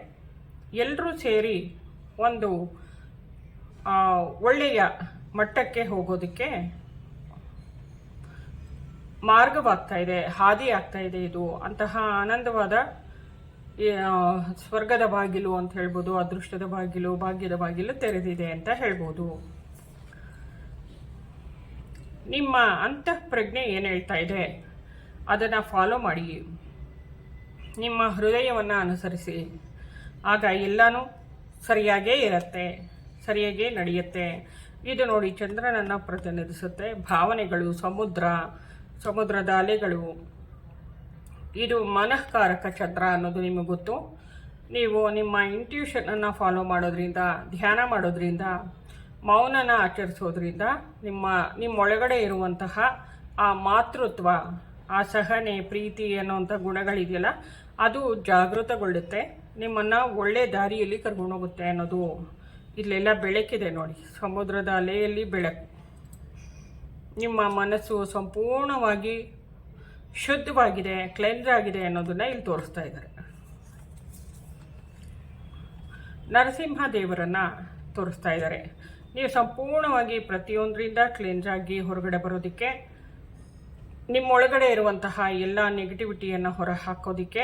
ಎಲ್ಲರೂ ಸೇರಿ ಒಂದು ಒಳ್ಳೆಯ ಮಟ್ಟಕ್ಕೆ ಹೋಗೋದಕ್ಕೆ ಮಾರ್ಗವಾಗ್ತಾ ಇದೆ, ಹಾದಿ ಆಗ್ತಾ ಇದೆ. ಇದು ಅಂತಹ ಆನಂದವಾದ ಸ್ವರ್ಗದ ಬಾಗಿಲು ಅಂತ ಹೇಳ್ಬೋದು, ಅದೃಷ್ಟದ ಬಾಗಿಲು, ಭಾಗ್ಯದ ಬಾಗಿಲು ತೆರೆದಿದೆ ಅಂತ ಹೇಳ್ಬೋದು. ನಿಮ್ಮ ಅಂತಃಪ್ರಜ್ಞೆ ಏನು ಹೇಳ್ತಾ ಇದೆ ಅದನ್ನು ಫಾಲೋ ಮಾಡಿ, ನಿಮ್ಮ ಹೃದಯವನ್ನು ಅನುಸರಿಸಿ. ಆಗ ಎಲ್ಲನೂ ಸರಿಯಾಗೇ ಇರುತ್ತೆ, ಸರಿಯಾಗೇ ನಡೆಯುತ್ತೆ. ಇದು ನೋಡಿ, ಚಂದ್ರನನ್ನು ಪ್ರತಿನಿಧಿಸುತ್ತೆ. ಭಾವನೆಗಳು, ಸಮುದ್ರದ ಅಲೆಗಳು, ಇದು ಮನಃಕಾರಕ ಚಂದ್ರ ಅನ್ನೋದು ನಿಮಗೆ ಗೊತ್ತು. ನೀವು ನಿಮ್ಮ ಇಂಟ್ಯೂಷನನ್ನು ಫಾಲೋ ಮಾಡೋದ್ರಿಂದ, ಧ್ಯಾನ ಮಾಡೋದ್ರಿಂದ, ಮೌನನ ಆಚರಿಸೋದ್ರಿಂದ ನಿಮ್ಮೊಳಗಡೆ ಇರುವಂತಹ ಆ ಮಾತೃತ್ವ, ಆ ಸಹನೆ, ಪ್ರೀತಿ ಅನ್ನೋಂಥ ಗುಣಗಳಿದೆಯಲ್ಲ, ಅದು ಜಾಗೃತಗೊಳ್ಳುತ್ತೆ, ನಿಮ್ಮನ್ನು ಒಳ್ಳೆ ದಾರಿಯಲ್ಲಿ ಕರ್ಕೊಂಡೋಗುತ್ತೆ ಅನ್ನೋದು. ಇಲ್ಲೆಲ್ಲ ಬೆಳಕಿದೆ ನೋಡಿ, ಸಮುದ್ರದ ಅಲೆಯಲ್ಲಿ ಬೆಳಕು. ನಿಮ್ಮ ಮನಸ್ಸು ಸಂಪೂರ್ಣವಾಗಿ ಶುದ್ಧವಾಗಿದೆ, ಕ್ಲೆನ್ಸ್ ಆಗಿದೆ ಅನ್ನೋದನ್ನ ಇಲ್ಲಿ ತೋರಿಸ್ತಾ ಇದ್ದಾರೆ. ನರಸಿಂಹ ದೇವರನ್ನ ತೋರಿಸ್ತಾ ಇದ್ದಾರೆ. ನೀವು ಸಂಪೂರ್ಣವಾಗಿ ಪ್ರತಿಯೊಂದರಿಂದ ಕ್ಲೆನ್ಸ್ ಆಗಿ ಹೊರಗಡೆ ಬರೋದಕ್ಕೆ, ನಿಮ್ಮೊಳಗಡೆ ಇರುವಂತಹ ಎಲ್ಲ ನೆಗೆಟಿವಿಟಿಯನ್ನು ಹೊರ ಹಾಕೋದಕ್ಕೆ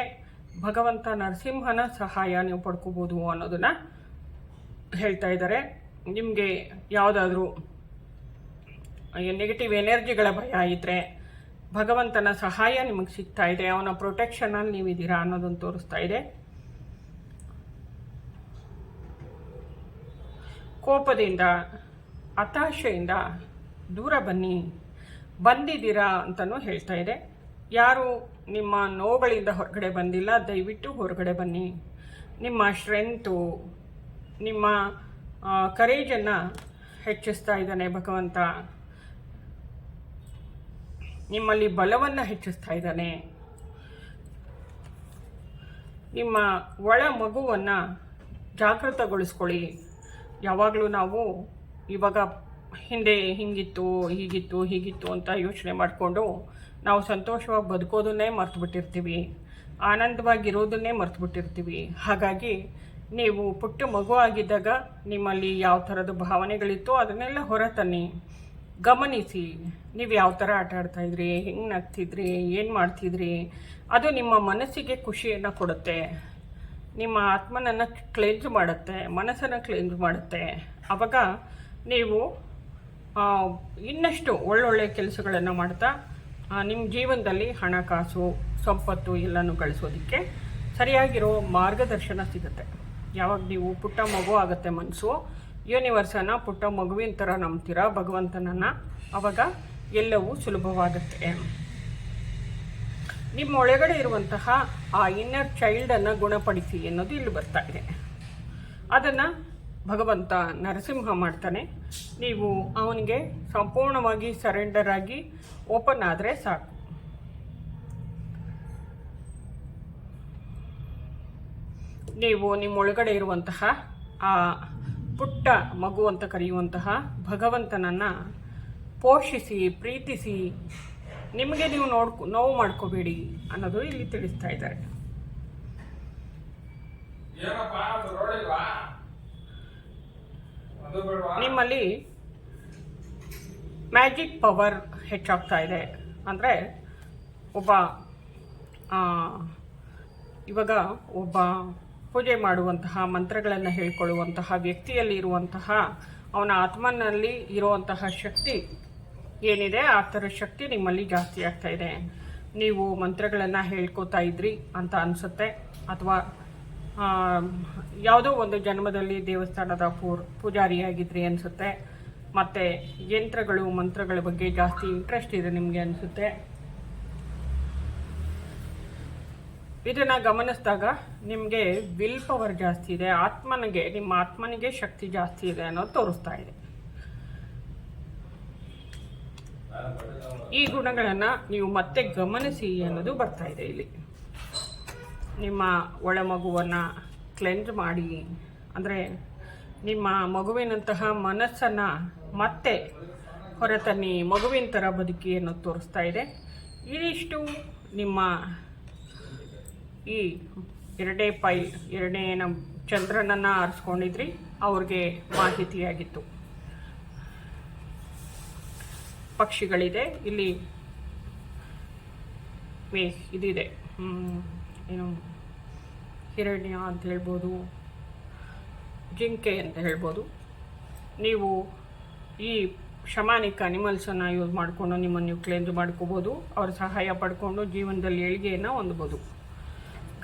ಭಗವಂತ ನರಸಿಂಹನ ಸಹಾಯ ನೀವು ಪಡ್ಕೋಬೋದು ಅನ್ನೋದನ್ನ ಹೇಳ್ತಾ ಇದ್ದಾರೆ. ನಿಮಗೆ ಯಾವುದಾದ್ರೂ ನೆಗೆಟಿವ್ ಎನರ್ಜಿಗಳ ಭಯ ಇದ್ದರೆ ಭಗವಂತನ ಸಹಾಯ ನಿಮಗೆ ಸಿಗ್ತಾ ಇದೆ, ಅವನ ಪ್ರೊಟೆಕ್ಷನಲ್ಲಿ ನೀವಿದ್ದೀರಾ ಅನ್ನೋದನ್ನು ತೋರಿಸ್ತಾ ಇದೆ. ಕೋಪದಿಂದ, ಹತಾಶೆಯಿಂದ ದೂರ ಬಂದಿದ್ದೀರಾ ಅಂತಲೂ ಹೇಳ್ತಾ ಇದೆ. ಯಾರು ನಿಮ್ಮ ನೋವುಗಳಿಂದ ಹೊರಗಡೆ ಬಂದಿಲ್ಲ, ದಯವಿಟ್ಟು ಹೊರಗಡೆ ಬನ್ನಿ. ನಿಮ್ಮ ಸ್ಟ್ರೆಂತು, ನಿಮ್ಮ ಕರೇಜನ್ನು ಹೆಚ್ಚಿಸ್ತಾ ಇದ್ದಾನೆ ಭಗವಂತ. ನಿಮ್ಮಲ್ಲಿ ಬಲವನ್ನು ಹೆಚ್ಚಿಸ್ತಾ ಇದ್ದಾನೆ. ನಿಮ್ಮ ಒಳ ಮಗುವನ್ನು ಜಾಗೃತಗೊಳಿಸ್ಕೊಳ್ಳಿ. ಯಾವಾಗಲೂ ನಾವು ಇವಾಗ ಹಿಂದೆ ಹೀಗಿತ್ತು ಅಂತ ಯೋಚನೆ ಮಾಡಿಕೊಂಡು ನಾವು ಸಂತೋಷವಾಗಿ ಬದುಕೋದನ್ನೇ ಮರ್ತುಬಿಟ್ಟಿರ್ತೀವಿ, ಆನಂದವಾಗಿರೋದನ್ನೇ ಮರ್ತುಬಿಟ್ಟಿರ್ತೀವಿ. ಹಾಗಾಗಿ ನೀವು ಪುಟ್ಟ ಮಗು ಆಗಿದ್ದಾಗ ನಿಮ್ಮಲ್ಲಿ ಯಾವ ಥರದ ಭಾವನೆಗಳಿತ್ತು ಅದನ್ನೆಲ್ಲ ಹೊರತನ್ನಿ, ಗಮನಿಸಿ. ನೀವು ಯಾವ ಥರ ಆಟ ಆಡ್ತಾಯಿದ್ರಿ, ಹೆಂಗೆ ನಗ್ತಿದ್ರಿ, ಏನು ಮಾಡ್ತಿದ್ರಿ, ಅದು ನಿಮ್ಮ ಮನಸ್ಸಿಗೆ ಖುಷಿಯನ್ನು ಕೊಡುತ್ತೆ, ನಿಮ್ಮ ಆತ್ಮನನ್ನು ಕ್ಲೆನ್ಸ್ ಮಾಡುತ್ತೆ, ಮನಸ್ಸನ್ನು ಕ್ಲೆನ್ಸ್ ಮಾಡುತ್ತೆ. ಆವಾಗ ನೀವು ಇನ್ನಷ್ಟು ಒಳ್ಳೊಳ್ಳೆ ಕೆಲಸಗಳನ್ನು ಮಾಡ್ತಾ ನಿಮ್ಮ ಜೀವನದಲ್ಲಿ ಹಣಕಾಸು, ಸಂಪತ್ತು ಎಲ್ಲನೂ ಗಳಿಸೋದಕ್ಕೆ ಸರಿಯಾಗಿರೋ ಮಾರ್ಗದರ್ಶನ ಸಿಗುತ್ತೆ. ಯಾವಾಗ ನೀವು ಪುಟ್ಟ ಮಗು ಆಗುತ್ತೆ ಮನಸ್ಸು, ಯೂನಿವರ್ಸನ್ನು ಪುಟ್ಟ ಮಗುವಿನ ಥರ ನಂಬ್ತೀರಾ, ಭಗವಂತನನ್ನು, ಆವಾಗ ಎಲ್ಲವೂ ಸುಲಭವಾಗುತ್ತೆ. ನಿಮ್ಮ ಒಳಗಡೆ ಇರುವಂತಹ ಆ ಇನ್ನರ್ ಚೈಲ್ಡನ್ನು ಗುಣಪಡಿಸಿ ಅನ್ನೋದು ಇಲ್ಲಿ ಬರ್ತಾ ಇದೆ. ಅದನ್ನು ಭಗವಂತ ನರಸಿಂಹ ಮಾಡ್ತಾನೆ. ನೀವು ಅವನಿಗೆ ಸಂಪೂರ್ಣವಾಗಿ ಸರೆಂಡರ್ ಆಗಿ ಓಪನ್ ಆದರೆ ಸಾಕು. ನೀವು ನಿಮ್ಮ ಒಳಗಡೆ ಇರುವಂತಹ ಆ ಪುಟ್ಟ ಮಗು ಅಂತ ಕರೆಯುವಂತಹ ಭಗವಂತನನ್ನು ಪೋಷಿಸಿ, ಪ್ರೀತಿಸಿ, ನಿಮಗೆ ನೀವು ನೋವು ಮಾಡ್ಕೋಬೇಡಿ ಅನ್ನೋದು ಇಲ್ಲಿ ತಿಳಿಸ್ತಾ ಇದ್ದಾರೆ. ನಿಮ್ಮಲ್ಲಿ ಮ್ಯಾಜಿಕ್ ಪವರ್ ಹೆಚ್ಚಾಗ್ತಾ ಇದೆ. ಅಂದರೆ ಇವಾಗ ಒಬ್ಬ ಪೂಜೆ ಮಾಡುವಂತಹ, ಮಂತ್ರಗಳನ್ನು ಹೇಳ್ಕೊಳ್ಳುವಂತಹ ವ್ಯಕ್ತಿಯಲ್ಲಿ ಇರುವಂತಹ ಅವನ ಆತ್ಮನಲ್ಲಿ ಇರುವಂತಹ ಶಕ್ತಿ ಏನಿದೆ, ಆ ಥರ ಶಕ್ತಿ ನಿಮ್ಮಲ್ಲಿ ಜಾಸ್ತಿ ಆಗ್ತಾ ಇದೆ. ನೀವು ಮಂತ್ರಗಳನ್ನು ಹೇಳ್ಕೊತಾ ಇದ್ರಿ ಅಂತ ಅನಿಸುತ್ತೆ, ಅಥವಾ ಯಾವುದೋ ಒಂದು ಜನ್ಮದಲ್ಲಿ ದೇವಸ್ಥಾನದ ಪೂಜಾರಿಯಾಗಿದ್ರಿ ಅನಿಸುತ್ತೆ. ಮತ್ತು ಯಂತ್ರಗಳು, ಮಂತ್ರಗಳ ಬಗ್ಗೆ ಜಾಸ್ತಿ ಇಂಟ್ರೆಸ್ಟ್ ಇದೆ ನಿಮಗೆ ಅನಿಸುತ್ತೆ. ಇದನ್ನು ಗಮನಿಸಿದಾಗ ನಿಮಗೆ ವಿಲ್ ಪವರ್ ಜಾಸ್ತಿ ಇದೆ, ನಿಮ್ಮ ಆತ್ಮನಿಗೆ ಶಕ್ತಿ ಜಾಸ್ತಿ ಇದೆ ಅನ್ನೋದು ತೋರಿಸ್ತಾ ಇದೆ. ಈ ಗುಣಗಳನ್ನು ನೀವು ಮತ್ತೆ ಗಮನಿಸಿ ಅನ್ನೋದು ಬರ್ತಾ ಇದೆ ಇಲ್ಲಿ. ನಿಮ್ಮ ಒಳ ಮಗುವನ್ನು ಕ್ಲೆನ್ಸ್ ಮಾಡಿ, ಅಂದರೆ ನಿಮ್ಮ ಮಗುವಿನಂತಹ ಮನಸ್ಸನ್ನು ಮತ್ತೆ ಹೊರತನ್ನಿ, ಮಗುವಿನ ಥರ ಬದುಕಿ ಅನ್ನೋದು ತೋರಿಸ್ತಾ ಇದೆ. ಇದಿಷ್ಟು ನಿಮ್ಮ ಈ ಎರಡನೇ ನಮ್ಮ ಚಂದ್ರನನ್ನು ಆರಿಸ್ಕೊಂಡಿದ್ರಿ ಅವ್ರಿಗೆ ಮಾಹಿತಿಯಾಗಿತ್ತು. ಪಕ್ಷಿಗಳಿದೆ ಇಲ್ಲಿ, ಇದಿದೆ, ಏನು ಹಿರಣ್ಯ ಅಂತ ಹೇಳ್ಬೋದು, ಜಿಂಕೆ ಅಂತ ಹೇಳ್ಬೋದು. ನೀವು ಈ ಶಮಾನಿಕ್ ಅನಿಮಲ್ಸನ್ನು ಯೂಸ್ ಮಾಡಿಕೊಂಡು ನಿಮ್ಮನ್ನು ನೀವು ಕ್ಲೆನ್ಸ್ ಮಾಡ್ಕೋಬೋದು. ಅವ್ರ ಸಹಾಯ ಪಡ್ಕೊಂಡು ಜೀವನದಲ್ಲಿ ಏಳಿಗೆಯನ್ನು ಹೊಂದ್ಬೋದು.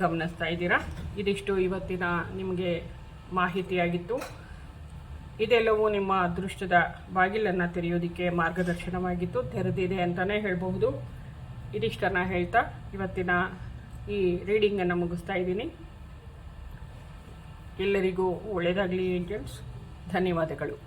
ಗಮನಿಸ್ತಾ ಇದ್ದೀರಾ? ಇದಿಷ್ಟು ಇವತ್ತಿನ ನಿಮಗೆ ಮಾಹಿತಿಯಾಗಿತ್ತು. ಇದೆಲ್ಲವೂ ನಿಮ್ಮ ಅದೃಷ್ಟದ ಬಾಗಿಲನ್ನು ತೆರೆಯೋದಕ್ಕೆ ಮಾರ್ಗದರ್ಶನವಾಗಿತ್ತು, ತೆರೆದಿದೆ ಅಂತಲೇ ಹೇಳಬಹುದು. ಇದಿಷ್ಟನ್ನು ಹೇಳ್ತಾ ಇವತ್ತಿನ ಈ ರೀಡಿಂಗನ್ನು ಮುಗಿಸ್ತಾ ಇದ್ದೀನಿ. ಎಲ್ಲರಿಗೂ ಒಳ್ಳೆಯದಾಗಲಿ ಏಂಜಲ್ಸ್. ಧನ್ಯವಾದಗಳು.